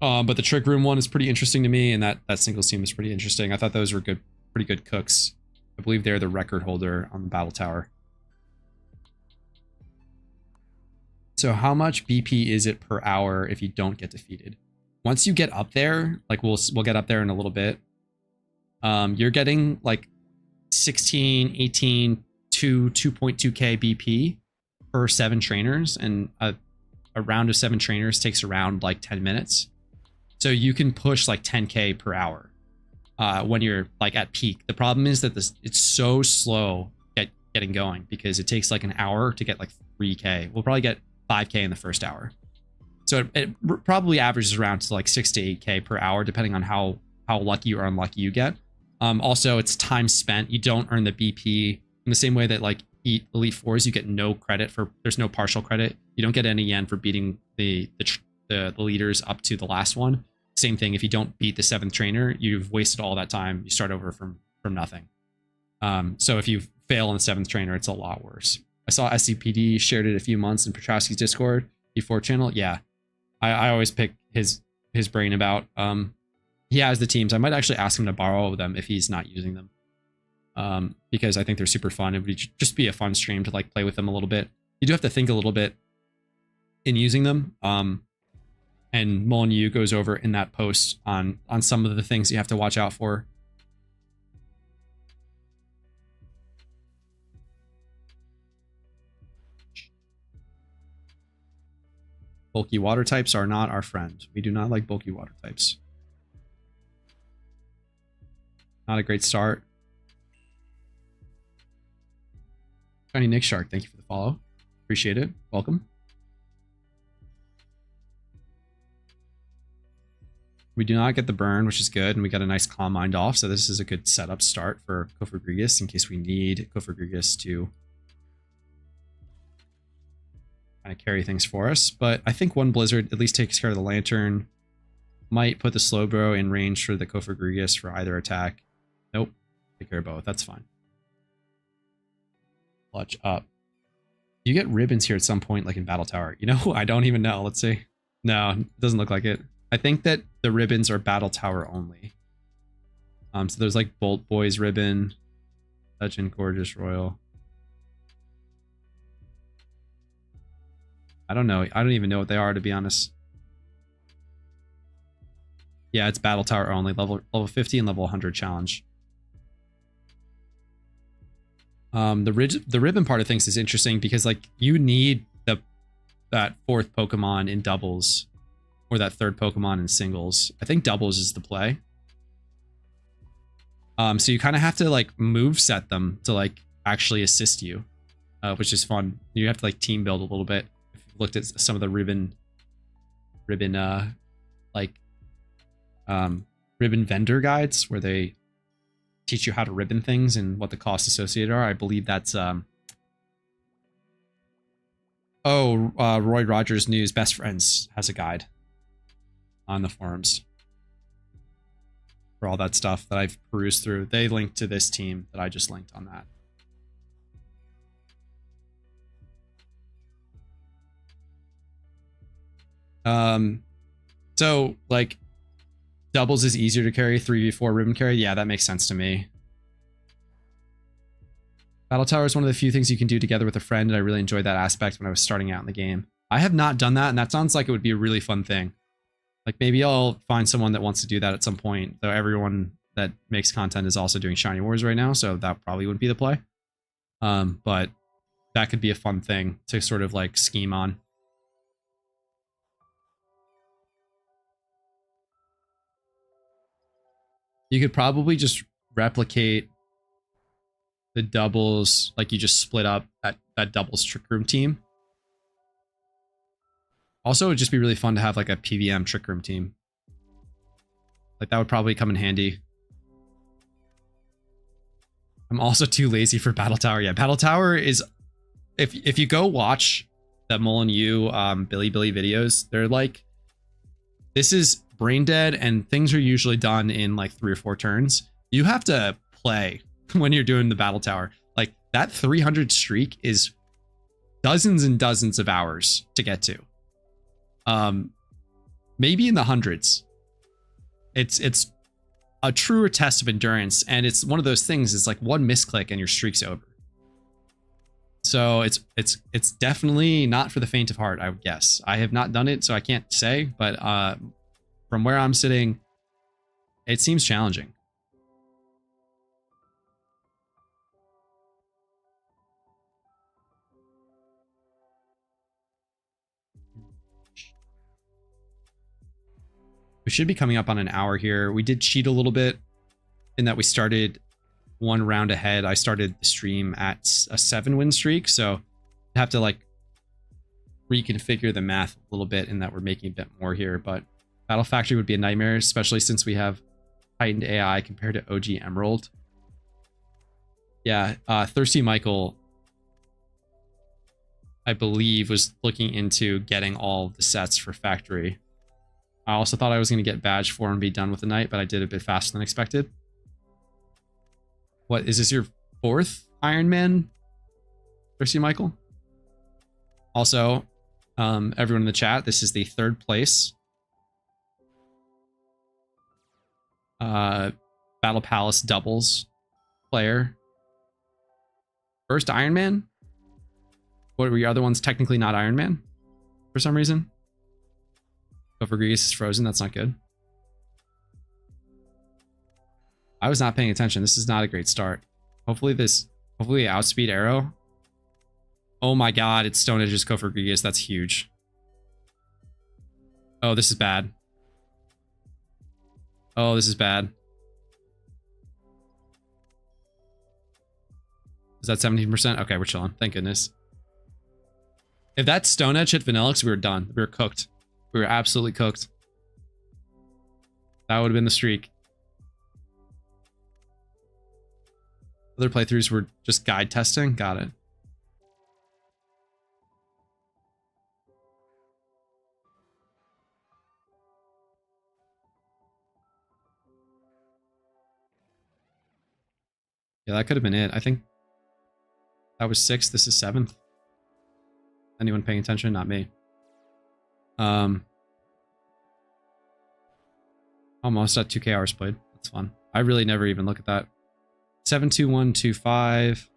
But the Trick Room one is pretty interesting to me, and that singles team is pretty interesting. I thought those were pretty good cooks. I believe they're the record holder on the Battle Tower. So how much BP is it per hour if you don't get defeated? Once you get up there, like we'll get up there in a little bit, you're getting like 16, 18 to 2.2k BP per 7 trainers, and a round of 7 trainers takes around like 10 minutes. So you can push like 10k per hour when you're like at peak. The problem is that it's so slow getting going because it takes like an hour to get like 3k. We'll probably get 5k in the first hour. So it probably averages around to like 6 to 8k per hour, depending on how lucky or unlucky you get. Also, it's time spent. You don't earn the BP in the same way that like Elite Fours, you get no credit for. There's no partial credit. You don't get any yen for beating the leaders up to the last one. Same thing. If you don't beat the 7th trainer, you've wasted all that time. You start over from nothing. So if you fail on the 7th trainer, it's a lot worse. I saw SCPD shared it a few months in Petrowski's Discord, E4 channel. Yeah, I always pick his brain about. He has the teams. I might actually ask him to borrow them if he's not using them. Because I think they're super fun. It would just be a fun stream to like play with them a little bit. You do have to think a little bit in using them. And Molyneux goes over in that post on some of the things you have to watch out for. Bulky water types are not our friend. We do not like bulky water types. Not a great start. Shiny Nick Shark, thank you for the follow. Appreciate it. Welcome. We do not get the burn, which is good, and we got a nice Calm Mind off, so this is a good setup start for Kofagrigus in case we need Kofagrigus to kind of carry things for us. But I think one Blizzard at least takes care of the Lantern. Might put the Slowbro in range for the Kofagrigus for either attack. Nope. Take care of both. That's fine. Clutch up. You get ribbons here at some point, like in Battle Tower. You know, I don't even know. Let's see. No, it doesn't look like it. I think that the ribbons are Battle Tower only. So there's like Bolt Boys ribbon, Legend, Gorgeous, Royal. I don't know. I don't even know what they are, to be honest. Yeah, it's Battle Tower only. Level 50 and level 100 challenge. The ribbon part of things is interesting because like you need that 4th Pokemon in doubles or that 3rd Pokemon in singles. I think doubles is the play. So you kind of have to like move set them to like actually assist you, which is fun. You have to like team build a little bit. If you've looked at some of the ribbon vendor guides where they teach you how to ribbon things and what the costs associated are. I believe that's Roy Rogers News Best Friends has a guide on the forums for all that stuff that I've perused through. They linked to this team that I just linked on that. So like doubles is easier to carry, 3v4 ribbon carry. Yeah, that makes sense to me. Battle Tower is one of the few things you can do together with a friend, and I really enjoyed that aspect when I was starting out in the game. I have not done that, and that sounds like it would be a really fun thing. Like maybe I'll find someone that wants to do that at some point, though everyone that makes content is also doing Shiny Wars right now, so that probably wouldn't be the play. But that could be a fun thing to sort of like scheme on. You could probably just replicate the doubles, like you just split up that doubles Trick Room team. Also, it would just be really fun to have like a PVM Trick Room team. Like that would probably come in handy. I'm also too lazy for Battle Tower. Yeah, Battle Tower is, if you go watch the Mole and You Billy videos, they're like, this is brain dead and things are usually done in like 3 or 4 turns. You have to play when you're doing the Battle Tower. Like that 300 streak is dozens and dozens of hours to get to. Maybe in the hundreds. It's a truer test of endurance, and it's one of those things, it's like one misclick and your streak's over. So it's definitely not for the faint of heart, I would guess. I have not done it, so I can't say, but from where I'm sitting, it seems challenging. We should be coming up on an hour here. We did cheat a little bit in that we started 1 round ahead. I started the stream at a 7-win streak, so I have to like reconfigure the math a little bit in that we're making a bit more here, but Battle Factory would be a nightmare, especially since we have heightened AI compared to OG Emerald. Yeah, Thirsty Michael, I believe, was looking into getting all the sets for Factory. I also thought I was going to get badge 4 and be done with the night, but I did a bit faster than expected. What, is this your 4th Iron Man, Thirsty Michael? Also, everyone in the chat, this is the 3rd place Battle Palace doubles player. 1st Iron Man? What were your other ones technically not Iron Man for some reason? Rodriguez is frozen. That's not good. I was not paying attention. This is not a great start. Hopefully outspeed Arrow. Oh my god, it's Stone Edge's Kof Rodriguez. That's huge. Oh, this is bad. Oh, this is bad. Is that 17%? Okay, we're chilling. Thank goodness. If that Stone Edge hit Vanillix, we were done. We were cooked. We were absolutely cooked. That would have been the streak. Other playthroughs were just guide testing. Got it. Yeah, that could have been it. I think that was 6th. This is 7th. Anyone paying attention? Not me. Almost at 2K hours played. That's fun. I really never even look at that. 72125.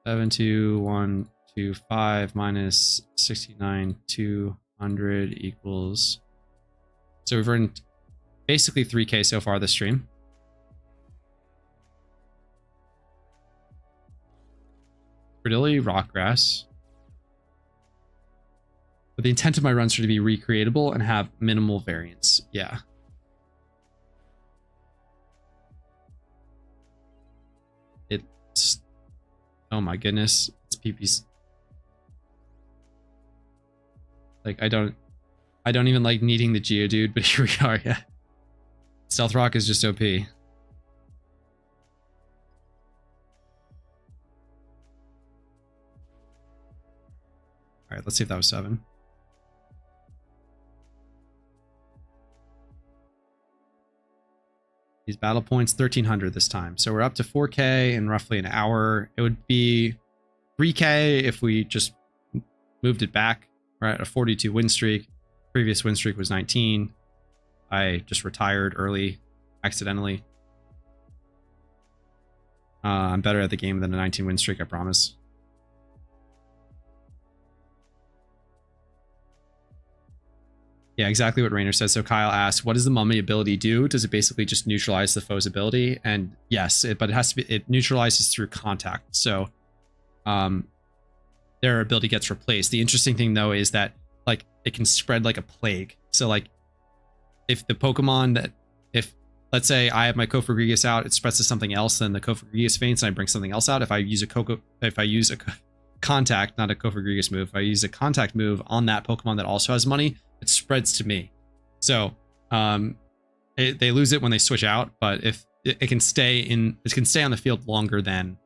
72125 minus 69,200 equals. So we've earned basically 3K so far this stream. Bredilli, Rockgrass. But the intent of my runs are to be recreatable and have minimal variance. Yeah. It's... Oh my goodness. It's PP's... Like, I don't even like needing the Geodude, but here we are, yeah. Stealth Rock is just OP. Alright, let's see if that was 7. These battle points, 1,300 this time. So we're up to 4K in roughly an hour. It would be 3K if we just moved it back. We're at a 42 win streak. Previous win streak was 19. I just retired early, accidentally. I'm better at the game than a 19 win streak, I promise. Yeah, exactly what Rainer said. So Kyle asked, what does the mummy ability do? Does it basically just neutralize the foe's ability? And yes, but it has to be, it neutralizes through contact. So their ability gets replaced. The interesting thing though is that like it can spread like a plague. So like if the Pokemon that, if let's say I have my Kofagrigus out, it spreads to something else, then the Kofagrigus faints and I bring something else out. If I use a contact, not a Kofagrigus move, if I use a contact move on that Pokemon that also has money, it spreads to me. So they lose it when they switch out, but if it can stay in, it can stay on the field longer than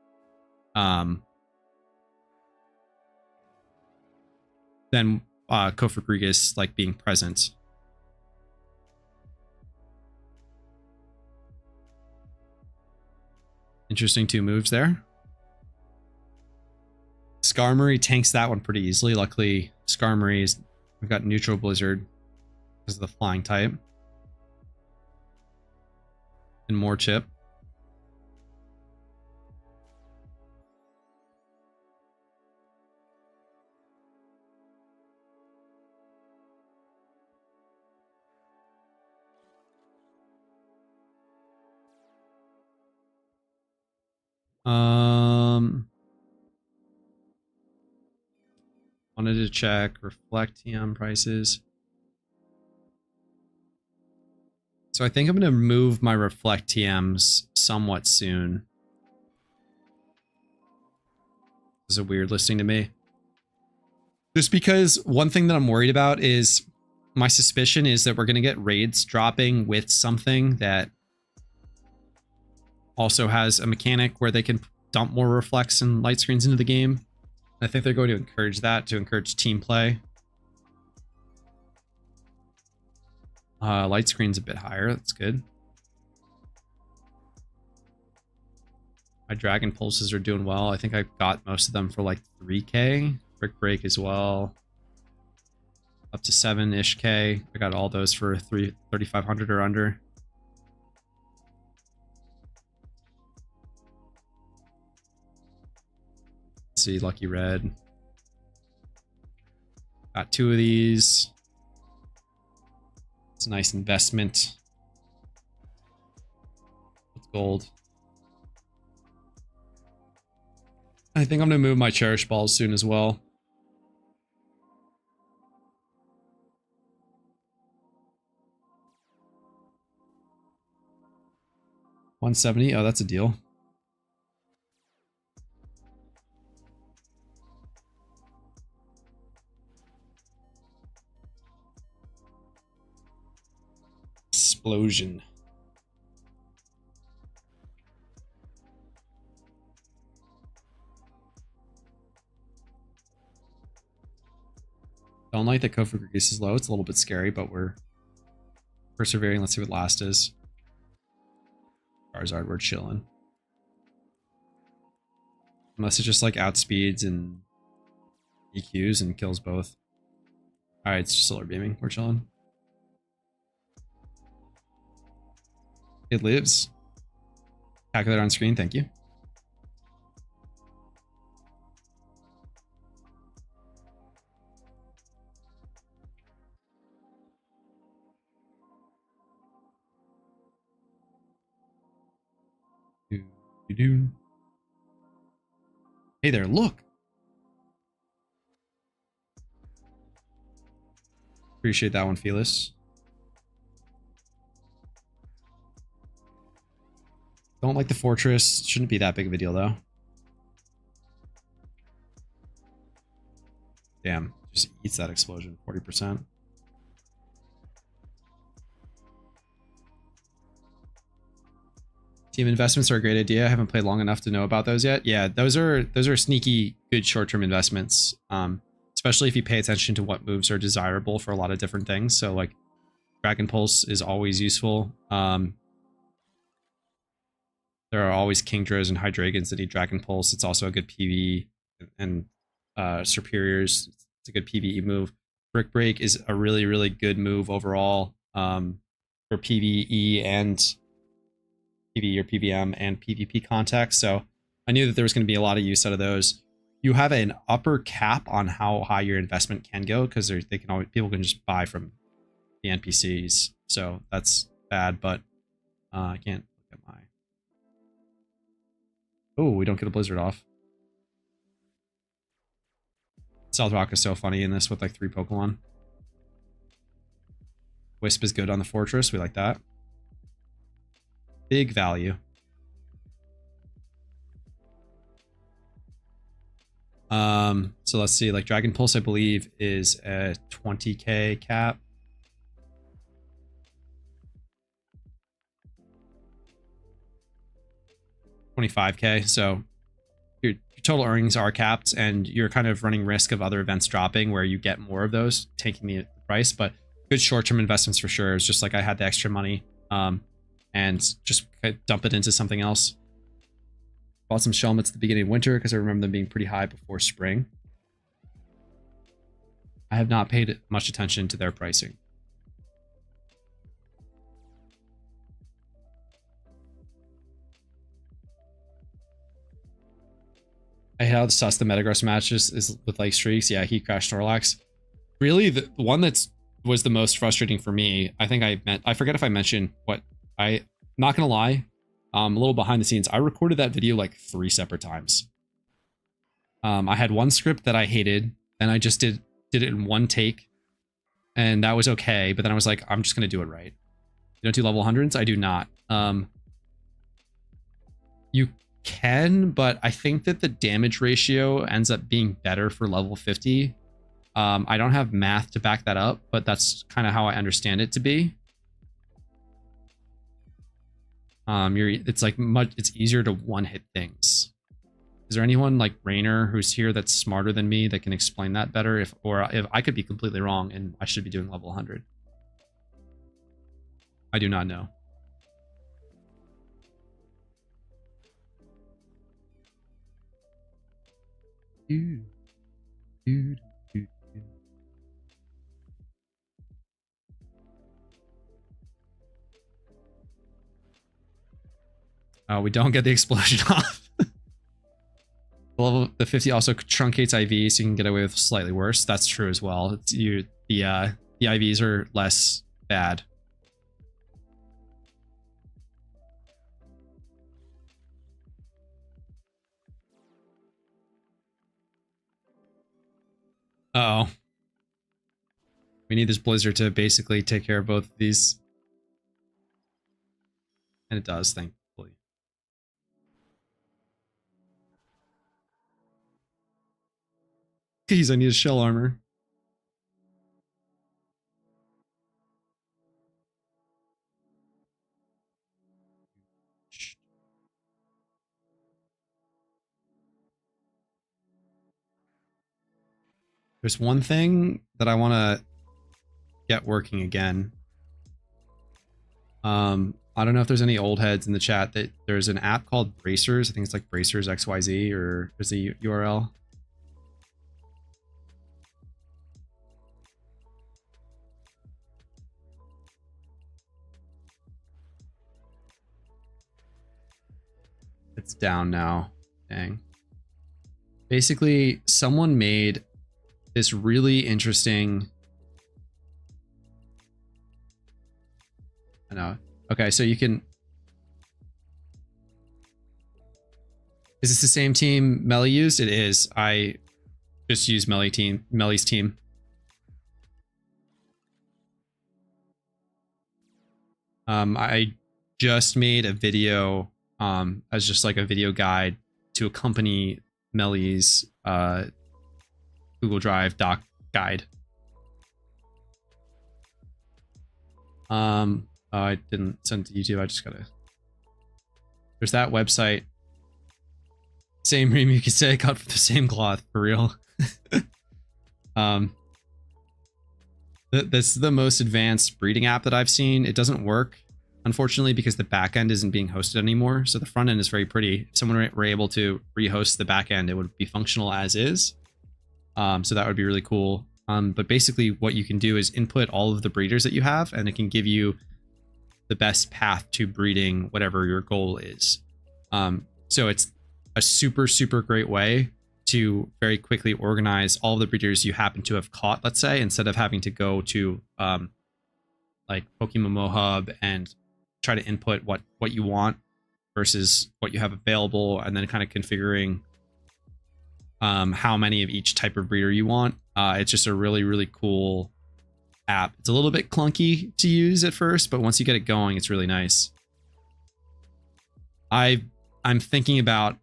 Kofagrigus like being present. Interesting 2 moves there. Skarmory tanks that one pretty easily. Luckily, Skarmory's, we've got neutral Blizzard because of the flying type. And more chip. Wanted to check Reflect TM prices. So I think I'm going to move my Reflect TMs somewhat soon. This is a weird listing to me. Just because one thing that I'm worried about is my suspicion is that we're going to get raids dropping with something that also has a mechanic where they can dump more reflects and light screens into the game. I think they're going to encourage that, to encourage team play. Light screen's a bit higher. That's good. My Dragon Pulses are doing well. I think I got most of them for like 3K. Brick Break as well. Up to 7-ish K. I got all those for 3,500 or under. Let's see, Lucky Red. Got 2 of these. It's a nice investment. It's gold. I think I'm going to move my Cherish Balls soon as well. $170. Oh, that's a deal. Explosion. Don't like that Kofagrigus is low. It's a little bit scary, but we're persevering. Let's see what last is. Charizard, we're chilling. Unless it just like outspeeds and EQs and kills both. Alright, it's just solar beaming. We're chilling. It lives. Calculator on screen, thank you. Hey there, look. Appreciate that one, Felis. Don't like the fortress. Shouldn't be that big of a deal, though. Damn, just eats that explosion. 40%. Team investments are a great idea. I haven't played long enough to know about those yet. Yeah, those are sneaky good short-term investments. Especially if you pay attention to what moves are desirable for a lot of different things. So like Dragon Pulse is always useful. There are always Kingdras and Hydreigons that need Dragon Pulse. It's also a good PvE, and Superiors, it's a good PvE move. Brick Break is a really, really good move overall for PvE and PvE or PvM and PvP context. So I knew that there was going to be a lot of use out of those. You have an upper cap on how high your investment can go, because they can always, people can just buy from the NPCs. So that's bad, but I can't look at my... Oh, we don't get a blizzard off. South Rock is so funny in this with like 3 Pokemon. Wisp is good on the fortress. We like that. Big value. So let's see, like Dragon Pulse, I believe, is a 20k cap. $25k. So your total earnings are capped, and you're kind of running risk of other events dropping where you get more of those, taking the price. But good short-term investments for sure. It's just like I had the extra money, and just dump it into something else. Bought some Shelmets at the beginning of winter because I remember them being pretty high before spring. I have not paid much attention to their pricing. I hate how sus the Metagross matches is with like streaks. Yeah, he crashed Snorlax. Really, the one that's was the most frustrating for me, I think I forget if I mentioned what not gonna lie, a little behind the scenes, I recorded that video like 3 separate times. I had one script that I hated, and I just did it in one take, and that was okay. But then I was like, I'm just gonna do it right. You don't do level 100s? I do not. You can, but I think that the damage ratio ends up being better for level 50. I don't have math to back that up, but that's kind of how I understand it to be. It's like it's easier to one-hit things. Is there anyone like Rainer who's here that's smarter than me that can explain that better? Or if I could be completely wrong and I should be doing level 100. I do not know. Oh, we don't get the explosion off. The 50 also truncates IV, so you can get away with slightly worse. That's true as well. It's the IVs are less bad. Uh oh. We need this blizzard to basically take care of both of these. And it does, thankfully. Jeez, I need a shell armor. There's one thing that I want to get working again. I don't know if there's any old heads in the chat that there's an app called Bracers. I think it's like Bracers XYZ, or there's a URL. It's down now. Dang. Basically, someone made this really interesting... I know. Okay, so you can... Is this the same team Melly used? It is. I just used Melly's team. I just made a video as just like a video guide to accompany Melly's Google Drive doc guide. Oh, I didn't send it to YouTube. I just gotta... There's that website. Same ream, you could say, cut from the same cloth, for real. This is the most advanced breeding app that I've seen. It doesn't work, unfortunately, because the backend isn't being hosted anymore. So the front end is very pretty. If someone were able to rehost the backend, it would be functional as is. So that would be really cool. But basically what you can do is input all of the breeders that you have, and it can give you the best path to breeding whatever your goal is. So it's a super, super great way to very quickly organize all the breeders you happen to have caught, let's say, instead of having to go to like PokeMMO Hub and try to input what you want versus what you have available, and then kind of configuring how many of each type of breeder you want. It's just a really, really cool app. It's a little bit clunky to use at first, but once you get it going, it's really nice. I'm thinking about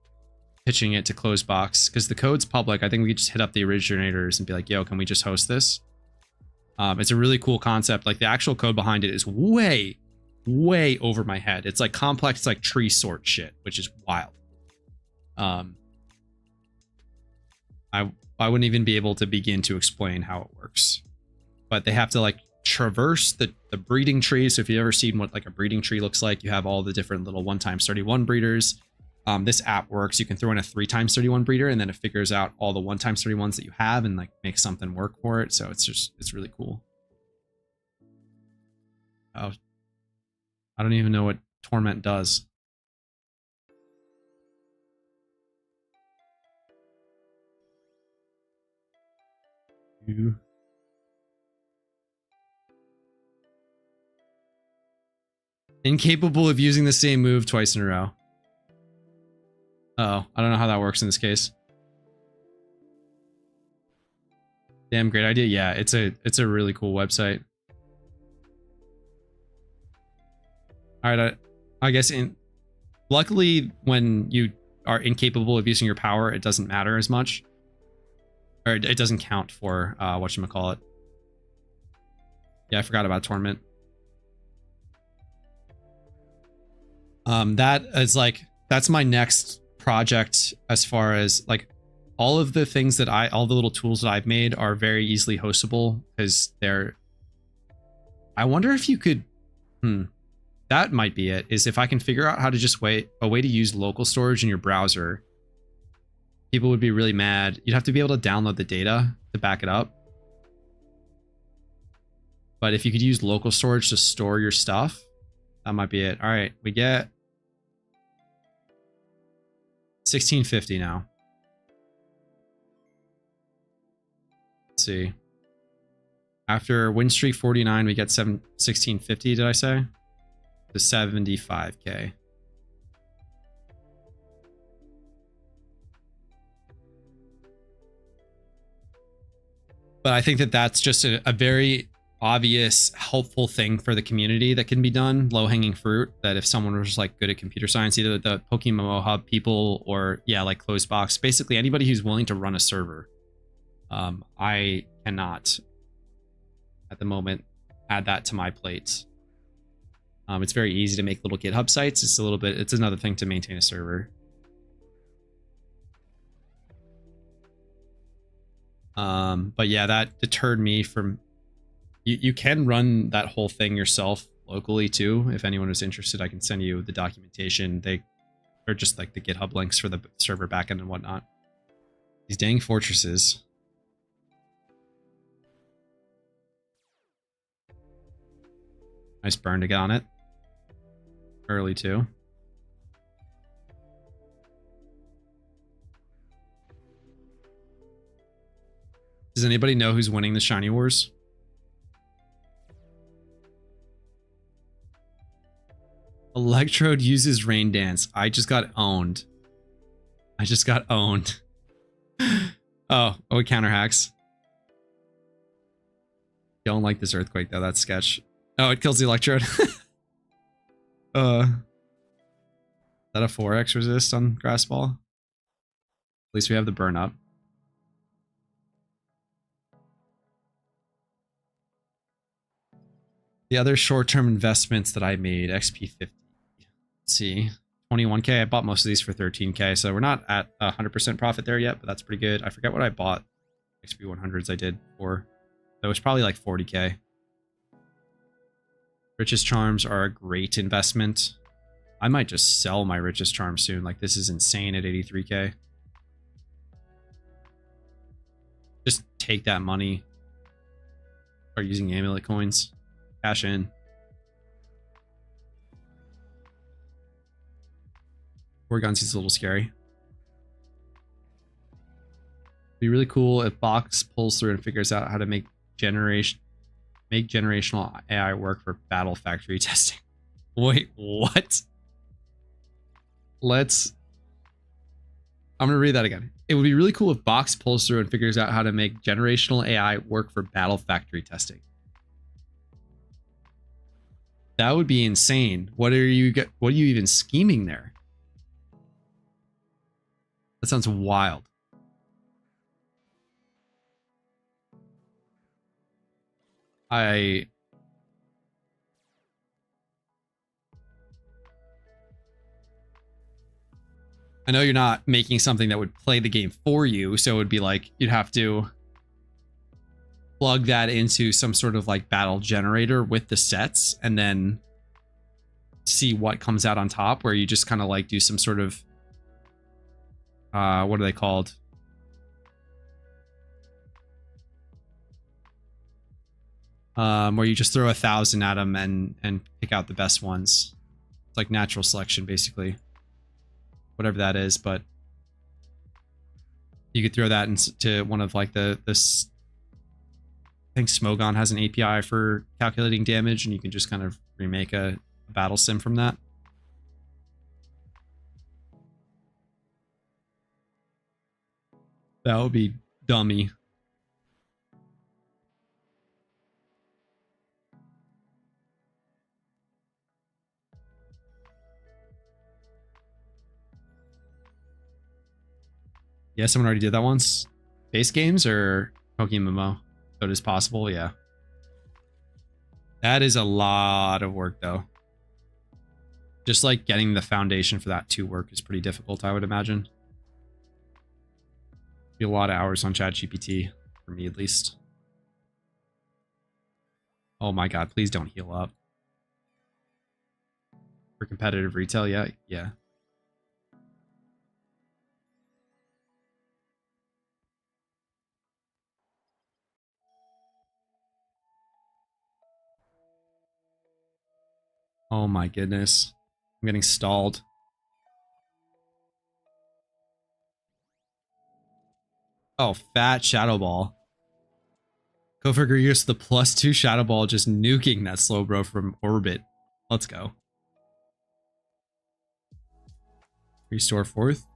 pitching it to Closebox because the code's public. I think we could just hit up the originators and be like, yo, can we just host this? It's a really cool concept. Like the actual code behind it is way, way over my head. It's like complex, like tree sort shit, which is wild. I wouldn't even be able to begin to explain how it works, but they have to like traverse the breeding tree. So if you've ever seen what like a breeding tree looks like, you have all the different little 1x31 breeders. This app works. You can throw in a 3x31 breeder and then it figures out all the 1x31s that you have and like makes something work for it. So it's really cool. Oh, I don't even know what Torment does. Incapable of using the same move twice in a row. Uh-oh, I don't know how that works in this case. Damn, great idea. Yeah, it's a really cool website. All right, I guess luckily when you are incapable of using your power, it doesn't matter as much. Or it doesn't count for whatchamacallit. Yeah, I forgot about Torment. That is like, that's my next project as far as like all of the things that all the little tools that I've made are very easily hostable because they're, I wonder if you could, that might be it, is if I can figure out how to just a way to use local storage in your browser. People would be really mad. You'd have to be able to download the data to back it up. But if you could use local storage to store your stuff, that might be it. All right, we get 1650 now. Let's see. After win streak 49, we get 1650, did I say? To 75k. But I think that that's just a very obvious, helpful thing for the community that can be done, low-hanging fruit, that if someone was like good at computer science, either the PokeMMO Hub people or yeah, like Closebox, basically anybody who's willing to run a server. I cannot at the moment add that to my plate. It's very easy to make little GitHub sites. It's another thing to maintain a server. But yeah, that deterred me from, you can run that whole thing yourself locally too. If anyone is interested, I can send you the documentation. They're just like the GitHub links for the server backend and whatnot. These dang fortresses. Nice burn to get on it. Early too. Does anybody know who's winning the Shiny Wars? Electrode uses Rain Dance. I just got owned. I just got owned. Oh, it counter hacks. Don't like this earthquake though, that's sketch. Oh, it kills the Electrode. Is that a 4x resist on Grass Ball? At least we have the burn up. The other short-term investments that I made, XP50. Let's see, 21k. I bought most of these for 13k, so we're not at 100% profit there yet, but that's pretty good. I forget what I bought XP100s I did for. That was probably like 40k. Richest Charms are a great investment. I might just sell my Richest Charm soon. Like, this is insane at 83k. Just take that money. Start using amulet coins. Cash in. Porygon seems a little scary. Be really cool if Box pulls through and figures out how to make Make generational AI work for battle factory testing. Wait, what? I'm gonna read that again. It would be really cool if Box pulls through and figures out how to make generational AI work for battle factory testing. That would be insane. What are you even scheming there? That sounds wild. I know you're not making something that would play the game for you, so it would be like you'd have to plug that into some sort of like battle generator with the sets and then see what comes out on top, where you just kind of like do some sort of what are they called? Where you just throw 1,000 at them and pick out the best ones. It's like natural selection, basically. Whatever that is, but you could throw that into one of like this. I think Smogon has an API for calculating damage, and you can just kind of remake a battle sim from that. That would be dummy. Yeah, someone already did that once. Base games or PokeMMO? So it is possible, yeah. That is a lot of work, though. Just like getting the foundation for that to work is pretty difficult, I would imagine. Be a lot of hours on ChatGPT, for me at least. Oh my god, please don't heal up. For competitive retail, yeah, yeah. Oh my goodness. I'm getting stalled. Oh, fat Shadow Ball. Go figure, use the +2 Shadow Ball just nuking that Slowbro from orbit. Let's go. Restore 4th.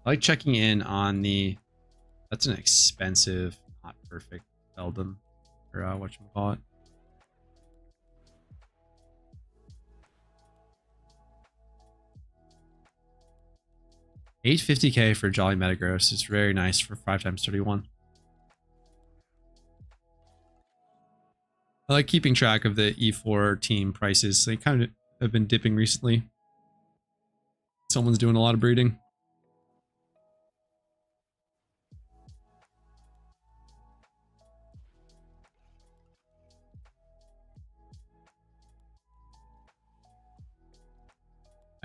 I like checking in on the. That's an expensive, not perfect Eldom, or whatchamacallit. $850K for Jolly Metagross is very nice for 5x31. I like keeping track of the E4 team prices. They kind of have been dipping recently. Someone's doing a lot of breeding.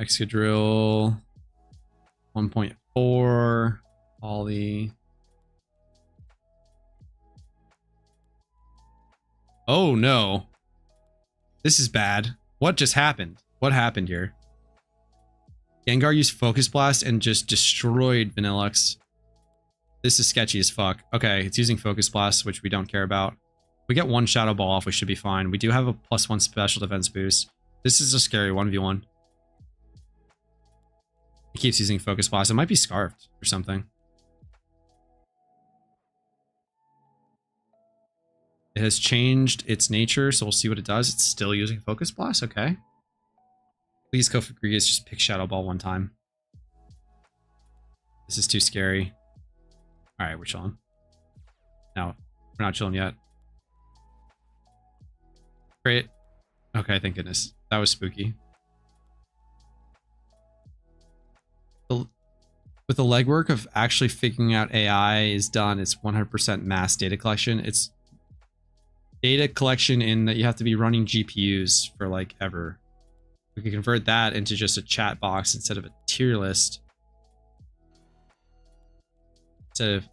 Excadrill 1.4. Ollie. Oh no. This is bad. What just happened? What happened here? Gengar used Focus Blast and just destroyed Vanillux. This is sketchy as fuck. Okay, it's using Focus Blast, which we don't care about. If we get one Shadow Ball off, we should be fine. We do have a +1 special defense boost. This is a scary 1v1. It keeps using Focus Blast. It might be Scarfed or something. It has changed its nature, so we'll see what it does. It's still using Focus Blast, okay. Please, Kofagrigus, just pick Shadow Ball one time. This is too scary. Alright, we're chilling. No, we're not chilling yet. Great. Okay, thank goodness. That was spooky. With the legwork of actually figuring out AI is done, it's 100% mass data collection. It's data collection in that you have to be running GPUs for like ever. We can convert that into just a chat box instead of a tier list. Instead of,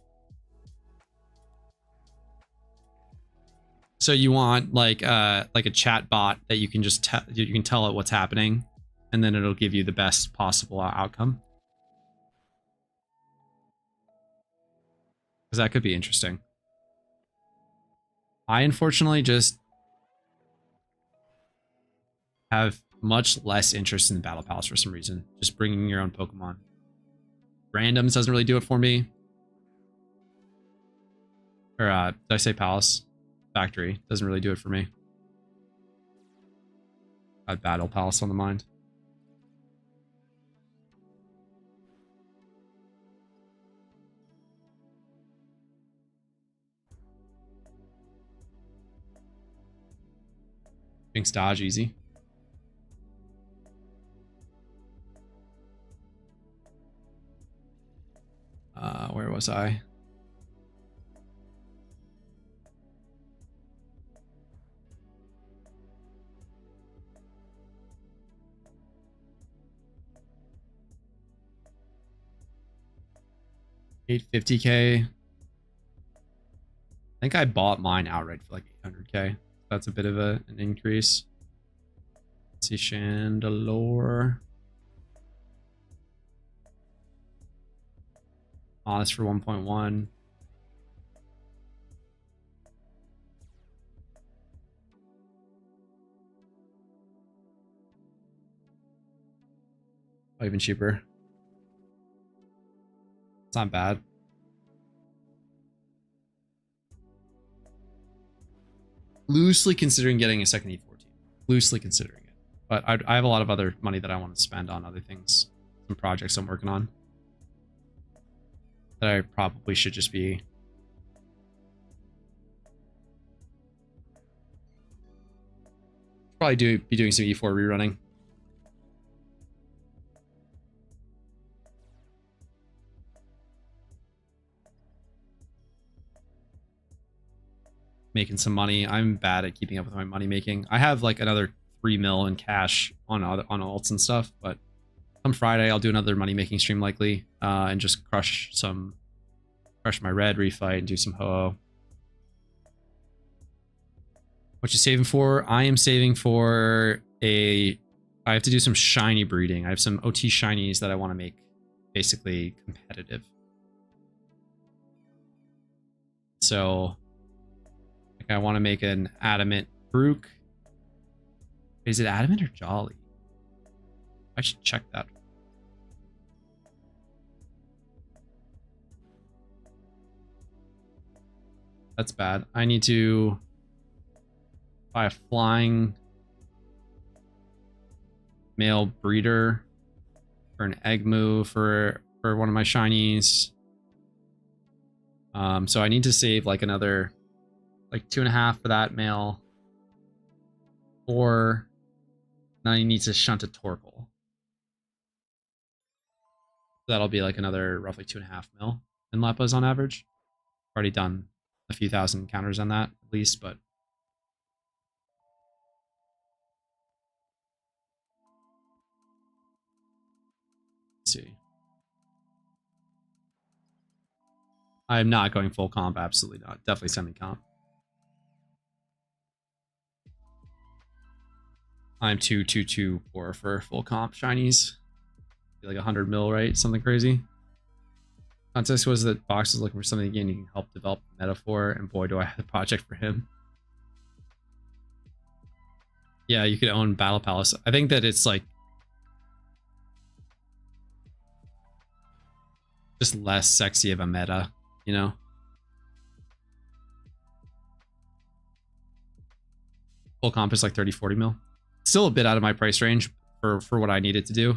so you want like a chat bot that you can just you can tell it what's happening, and then it'll give you the best possible outcome. Because that could be interesting. I unfortunately just have much less interest in the Battle Palace for some reason. Just bringing your own Pokemon. Randoms doesn't really do it for me. Or did I say Palace? Factory doesn't really do it for me. I had Battle Palace on the mind. Jinx dodge easy. Where was I? $850K. I think I bought mine outright for like 800K. That's a bit of an increase. Let's see, Chandelure. Honest for 1.1. Oh, even cheaper. It's not bad. Loosely considering getting a second E14. Loosely considering it. But I have a lot of other money that I want to spend on other things. Some projects I'm working on. That I probably should just be... Probably be doing some E4 rerunning. Making some money. I'm bad at keeping up with my money making. I have like another 3 mil in cash on alts and stuff, but come Friday I'll do another money making stream likely, and just crush my red refight and do some ho-oh. What you saving for? I am saving for I have to do some shiny breeding. I have some OT shinies that I want to make basically competitive. So I want to make an Adamant Brook. Is it Adamant or Jolly? I should check that. That's bad. I need to buy a flying male breeder for an Egg-moo for one of my shinies. So I need to save like another like 2.5 for that male. Or now he needs to shunt a Torkoal. That'll be like another roughly 2.5 mil in Leppas on average. Already done a few thousand counters on that at least, but let's see. I'm not going full comp, absolutely not. Definitely semi-comp. I'm too poor for full comp shinies. Like 100 mil, right? Something crazy. Context was that Box is looking for something again you can help develop the metaphor, and boy, do I have a project for him. Yeah, you could own Battle Palace. I think that it's like just less sexy of a meta, you know? Full comp is like 30-40 mil. Still a bit out of my price range for what I needed to do.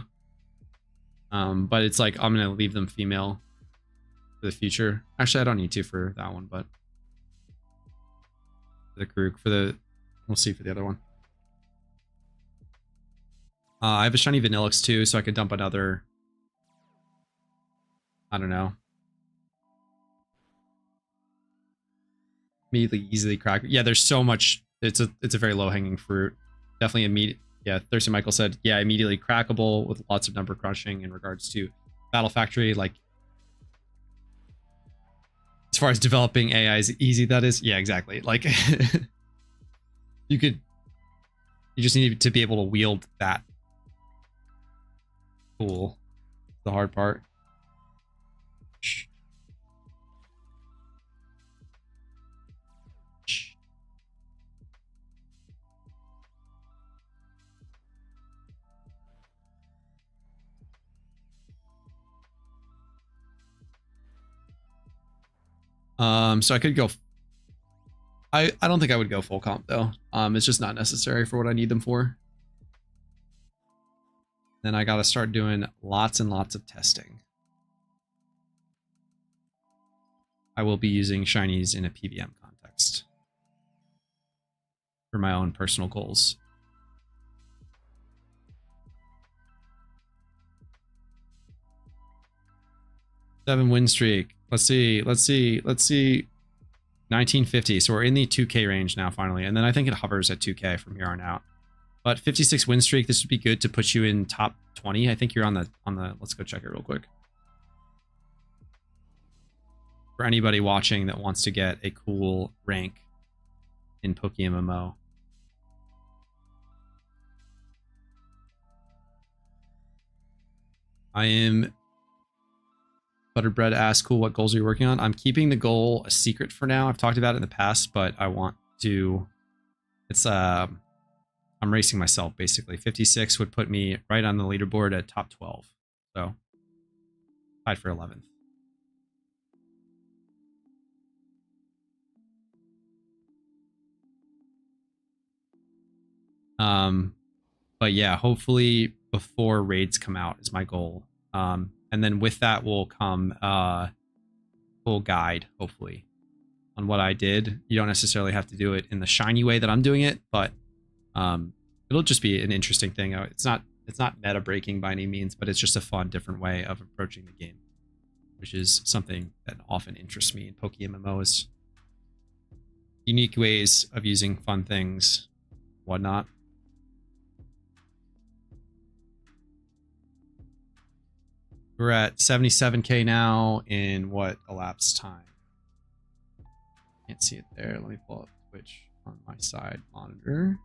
But it's like I'm gonna leave them female for the future. Actually, I don't need to for that one, but for the Karuk, we'll see for the other one. I have a shiny Vanillix too, so I could dump another. I don't know. Immediately, easily crack. Yeah, there's so much. It's a very low hanging fruit. Definitely immediate. Yeah, Thirsty Michael said, yeah, immediately crackable with lots of number crushing in regards to Battle Factory. Like, As far as developing AI is easy, that is. Yeah, exactly. Like you just need to be able to wield that tool. The hard part. So I could go. I don't think I would go full comp though. It's just not necessary for what I need them for. Then I got to start doing lots and lots of testing. I will be using shinies in a PVM context for my own personal goals. 7 win streak. Let's see. 1950. So we're in the 2K range now, finally. And then I think it hovers at 2K from here on out. But 56 win streak, this would be good to put you in top 20. I think you're on the let's go check it real quick. For anybody watching that wants to get a cool rank in PokeMMO. I am Butterbread asks, cool, what goals are you working on? I'm keeping the goal a secret for now. I've talked about it in the past, but I want to, it's, I'm racing myself, basically. 56 would put me right on the leaderboard at top 12. So, tied for 11th. But yeah, hopefully before raids come out is my goal. And then with that will come full guide, hopefully, on what I did. You don't necessarily have to do it in the shiny way that I'm doing it, but it'll just be an interesting thing. It's not meta breaking by any means, but it's just a fun, different way of approaching the game, which is something that often interests me in PokeMMOs. Unique ways of using fun things, whatnot. We're at 77k now in what elapsed time? Can't see it there. Let me pull up Twitch on my side monitor.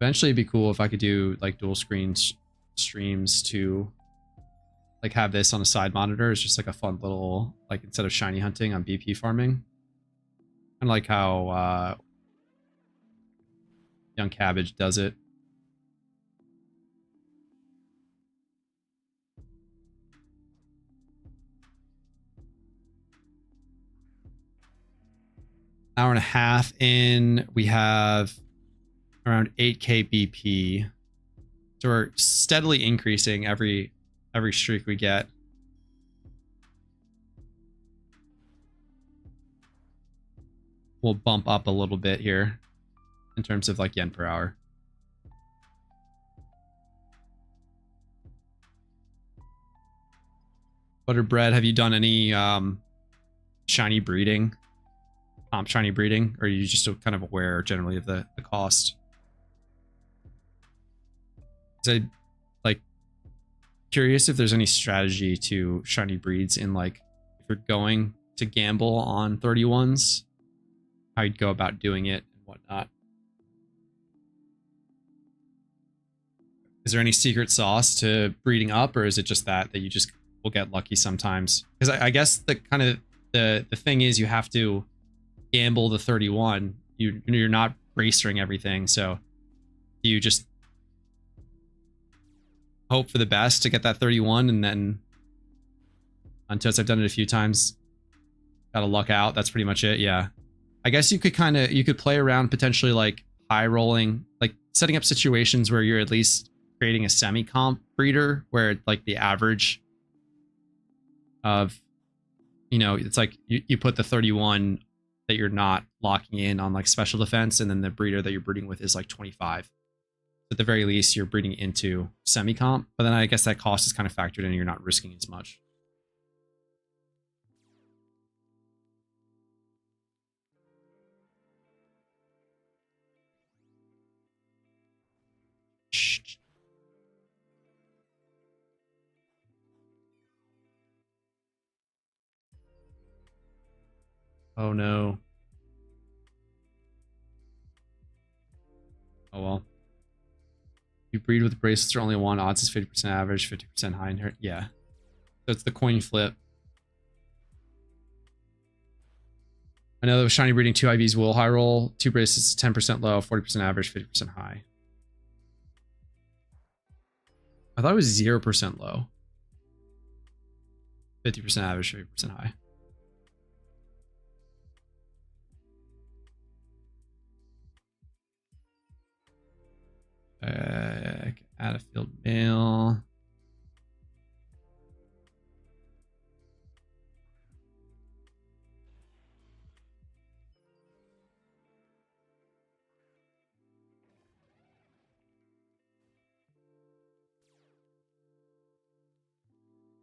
Eventually it'd be cool if I could do like dual screen streams to like have this on a side monitor. It's just like a fun little, like instead of shiny hunting, I'm BP farming. Kind of like how Young Cabbage does it. Hour and a half in, we have around 8k BP. So we're steadily increasing every streak we get. We'll bump up a little bit here in terms of like yen per hour. Butterbread, have you done any shiny breeding? Shiny breeding? Or are you just kind of aware generally of the cost? I like curious if there's any strategy to shiny breeds in like if you're going to gamble on 31s, how you'd go about doing it and whatnot. Is there any secret sauce to breeding up, or is it just that you just will get lucky sometimes? Because I guess the kind of the thing is you have to gamble the 31. You're not racering everything, so you just hope for the best to get that 31, and then until I've done it a few times, gotta luck out. That's pretty much it. Yeah, I guess you could play around potentially like high rolling, like setting up situations where you're at least creating a semi comp breeder where like the average of, you know, it's like you put the 31 that you're not locking in on like special defense, and then the breeder that you're breeding with is like 25. At the very least, you're breeding into semi comp, but then I guess that cost is kind of factored in and you're not risking as much. Oh no. Oh well. You breed with bracelets are only one. Odds is 50% average, 50% high inherit. Yeah. So it's the coin flip. I know that with shiny breeding, 2 IVs will high roll. 2 bracelets, 10% low, 40% average, 50% high. I thought it was 0% low. 50% average, 50% high. Add a field mail.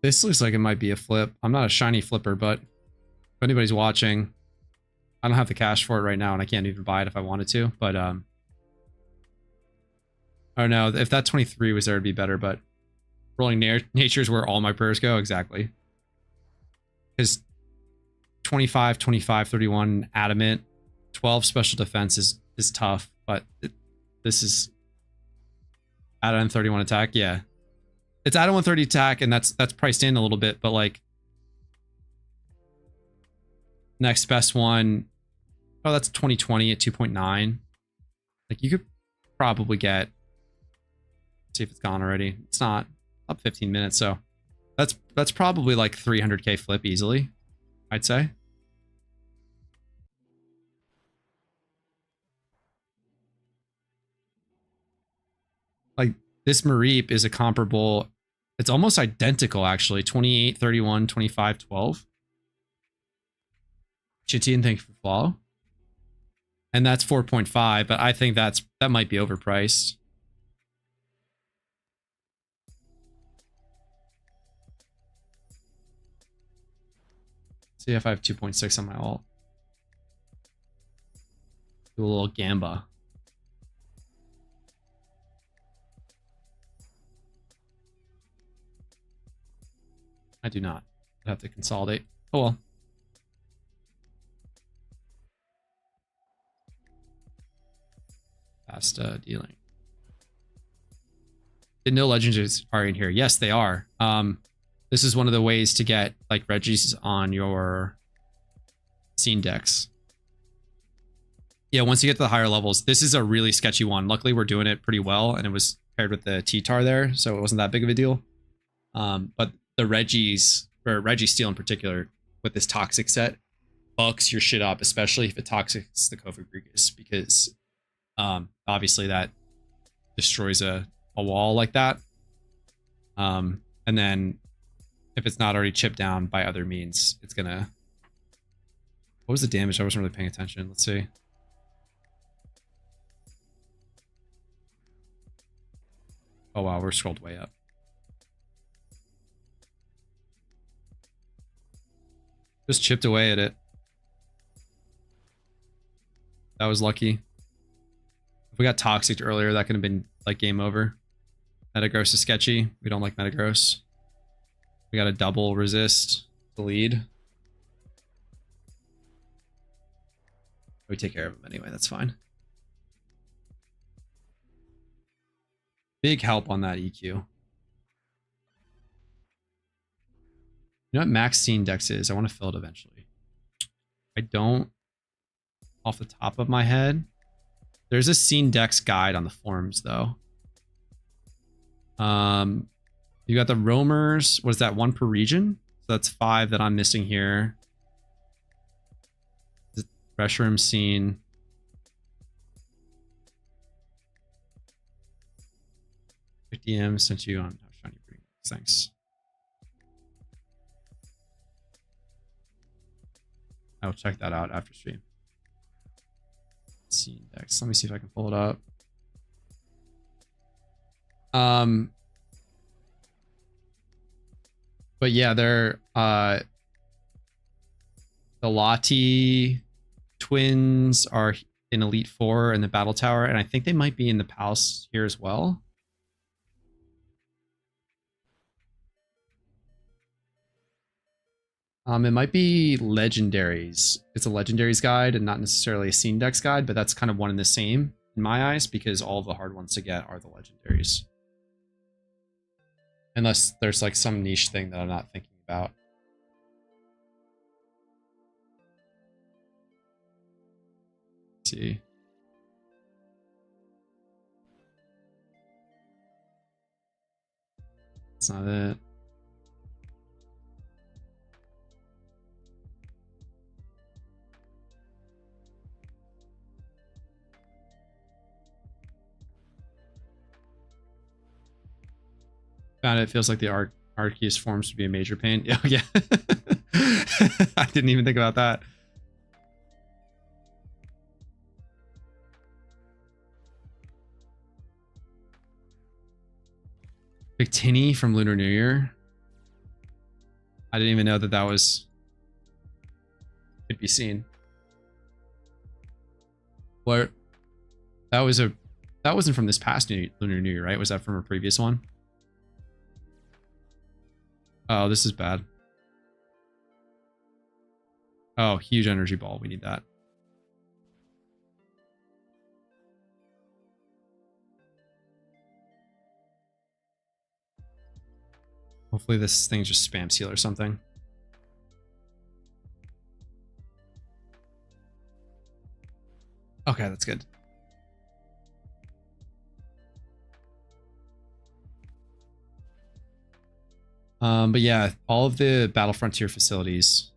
This looks like it might be a flip. I'm not a shiny flipper, but if anybody's watching, I don't have the cash for it right now, and I can't even buy it if I wanted to. But oh no, if that 23 was there, it'd be better. But rolling nature is where all my prayers go. Exactly. Because 25, 25, 31 adamant, 12 special defense is tough, but this is add-on 31 attack. Yeah, it's add-on 130 attack, and that's priced in a little bit, but like next best one, oh, that's 2020 at 2.9. Like you could probably get. See if it's gone already. It's not. Up 15 minutes, so that's probably like 300k flip easily, I'd say. Like this Mareep is a comparable, it's almost identical actually. 28, 31, 25, 12. Chitian, thank you for follow. And that's 4.5, but I think that might be overpriced. See if I have 2.6 on my alt. Do a little gamba. I do not. I have to consolidate. Oh well. Fast dealing. The no legends are in here. Yes, they are. This is one of the ways to get like Reggie's on your scene decks. Yeah, once you get to the higher levels, this is a really sketchy one. Luckily, we're doing it pretty well, and it was paired with the T-Tar there, so it wasn't that big of a deal. But the Reggie's, or Reggie Steel in particular, with this toxic set, fucks your shit up, especially if it toxics the Kofa Gregus, because obviously that destroys a wall like that. And then if it's not already chipped down by other means, it's gonna... What was the damage? I wasn't really paying attention. Let's see. Oh wow, we're scrolled way up. Just chipped away at it. That was lucky. If we got toxic earlier, that could have been like game over. Metagross is sketchy. We don't like Metagross. We got a double resist to lead. We take care of him anyway, that's fine. Big help on that EQ. You know what max scene dex is? I want to fill it eventually. I don't off the top of my head. There's a scene dex guide on the forums though. You got the roamers. What is that? 1 per region? So that's 5 that I'm missing here. The pressure room scene. DM sent you on shiny breeding. Thanks. I'll check that out after stream. Scene dex. Let me see if I can pull it up. But yeah, they're the Lati twins are in Elite 4 in the Battle Tower, and I think they might be in the Palace here as well. It might be legendaries. It's a legendaries guide and not necessarily a scene dex guide, but that's kind of one and the same in my eyes because all the hard ones to get are the legendaries. Unless there's like some niche thing that I'm not thinking about. Let's see. That's not it. Found it feels like the Arceus forms to be a major pain. Oh, yeah. I didn't even think about that. Victini from Lunar New Year. I didn't even know that that was could be seen. What? That wasn't from this past Lunar New Year, right? Was that from a previous one? Oh, this is bad. Oh, huge energy ball. We need that. Hopefully this thing just spam seal or something. Okay, that's good. But yeah, all of the Battle Frontier facilities.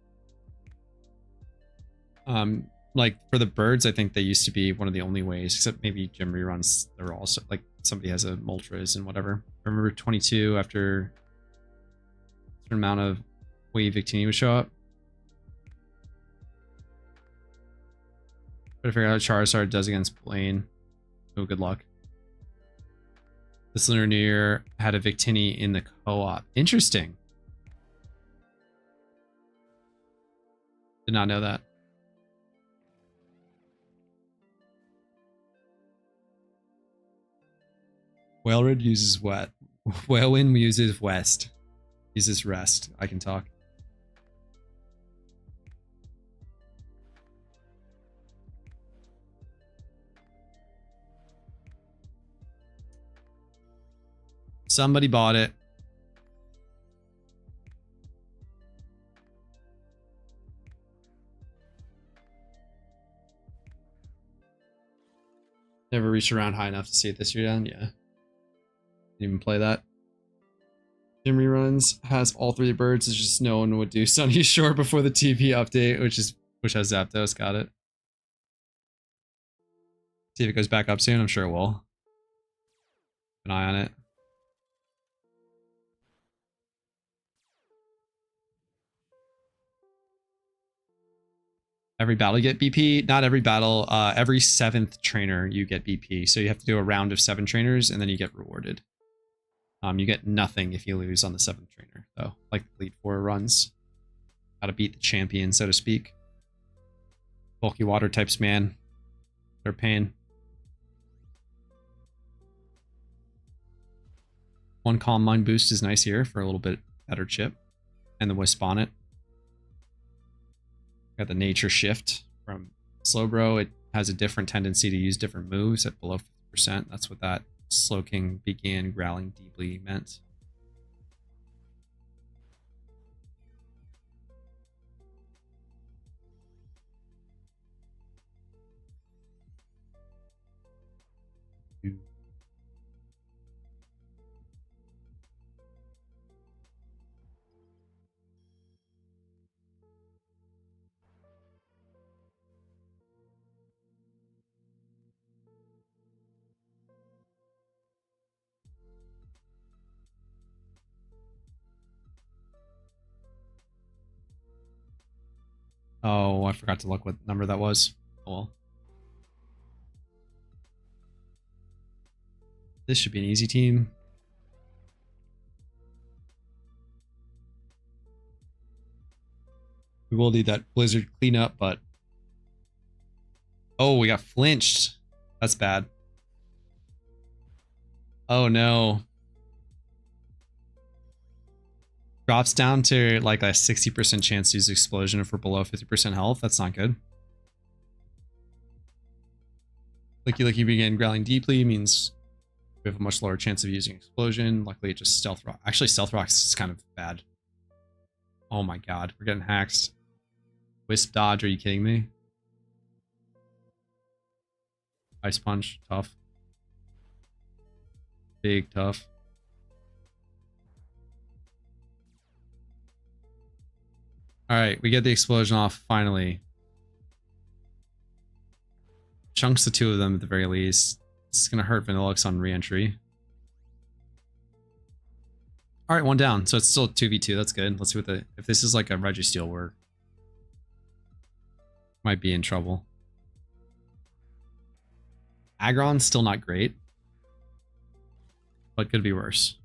Like for the birds, I think they used to be one of the only ways, except maybe gym reruns. They're also like somebody has a Moltres and whatever. I remember 22 after a certain amount of wave Victini would show up. Try to figure out how Charizard does against Blaine. Oh, good luck. This Lunar New Year had a Victini in the co-op. Interesting. Did not know that. Whalerid uses wet. Whalewind uses west. Uses rest. I can talk. Somebody bought it. Never reached around high enough to see it this year done. Yeah. Didn't even play that. Gym reruns has all three birds. It's just no one would do Sunny Shore before the TV update, which has Zapdos. Got it. See if it goes back up soon. I'm sure it will. Keep an eye on it. Every battle you get BP. Not every battle. Every 7th trainer you get BP. So you have to do a round of 7 trainers and then you get rewarded. You get nothing if you lose on the 7th trainer, though. Like the Elite Four runs. Gotta beat the champion, so to speak. Bulky water types, man. They're pain. One Calm Mind boost is nice here for a little bit better chip. And the Wisp on it. Got the Nature Shift from Slowbro. It has a different tendency to use different moves at below 50%. That's what that Slowking began growling deeply meant. Oh, I forgot to look what number that was. Oh, well. This should be an easy team. We will need that Blizzard cleanup, but... Oh, we got flinched. That's bad. Oh, no. Drops down to like a 60% chance to use explosion if we're below 50% health. That's not good. Licky begin growling deeply means we have a much lower chance of using explosion. Luckily, it just stealth rock. Actually, stealth rocks is kind of bad. Oh my god, we're getting hacked. Wisp dodge, are you kidding me? Ice punch, tough. Big tough. Alright, we get the explosion off finally. Chunks the two of them at the very least. It's gonna hurt Vanillux on re-entry. Alright, one down. So it's still 2v2. That's good. Let's see what the... If this is like a Registeel, we're... might be in trouble. Aggron's still not great. But could be worse.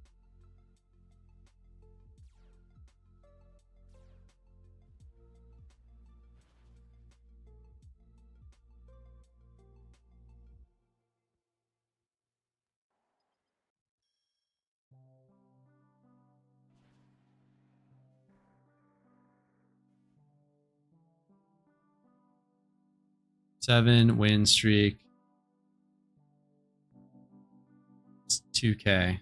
Seven win streak. It's 2K.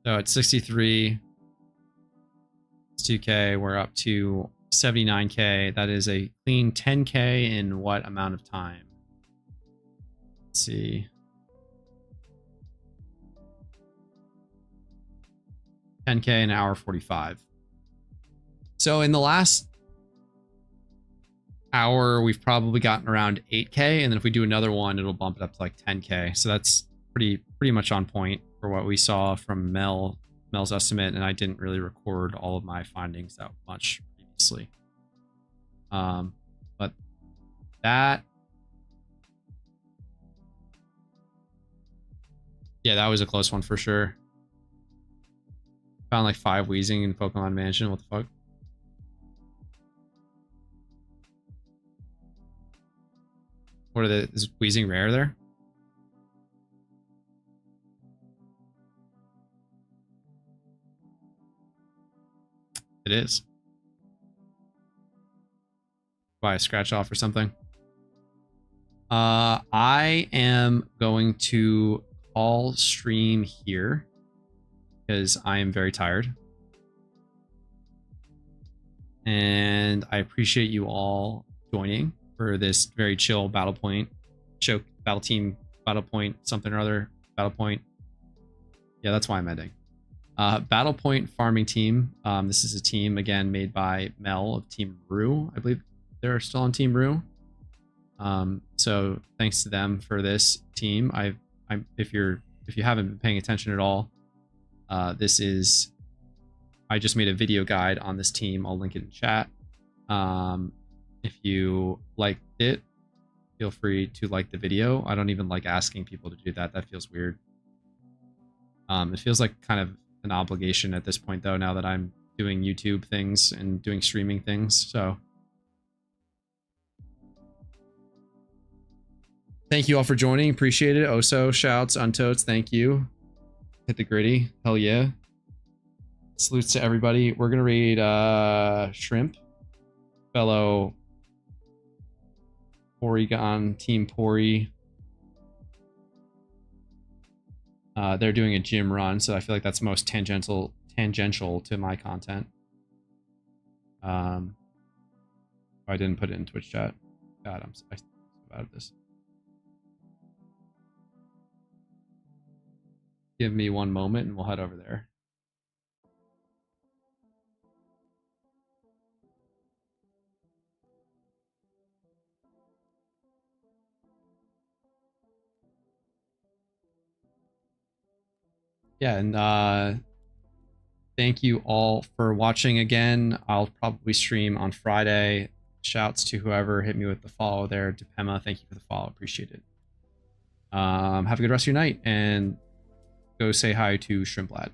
So at 63, it's 2K. We're up to 79K. That is a clean 10K in what amount of time? Let's see. 10K in an hour 45. So in the last hour, we've probably gotten around 8K, and then if we do another one, it'll bump it up to like 10K. So that's pretty much on point for what we saw from Mel's estimate, and I didn't really record all of my findings that much previously. But that, yeah, that was a close one for sure. Found like 5 Wheezing in Pokemon Mansion. What the fuck? What are the... Is Wheezing rare there? It is. Buy a scratch off or something. I am going to call stream here because I am very tired. And I appreciate you all joining for this very chill battle point. Choke battle team, battle point, something or other, battle point. Yeah, that's why I'm ending. Battle point farming team. This is a team again made by Mel of Team Rue. I believe they're still on Team Rue. So thanks to them for this team. If you haven't been paying attention at all, this is, I just made a video guide on this team. I'll link it in chat. If you liked it, feel free to like the video. I don't even like asking people to do that. That feels weird. It feels like kind of an obligation at this point though, now that I'm doing YouTube things and doing streaming things. So thank you all for joining. Appreciate it. Oso, shouts, Untotes, thank you. Hit the gritty. Hell yeah. Salutes to everybody. We're gonna read Shrimp, fellow Porygon, Team Pory. They're doing a gym run, so I feel like that's most tangential to my content. I didn't put it in Twitch chat. God, I'm so bad at this. Give me one moment and we'll head over there. Yeah, and thank you all for watching again. I'll probably stream on Friday. Shouts to whoever hit me with the follow there. To Pema, thank you for the follow. Appreciate it. Have a good rest of your night, and go say hi to Shrimplad.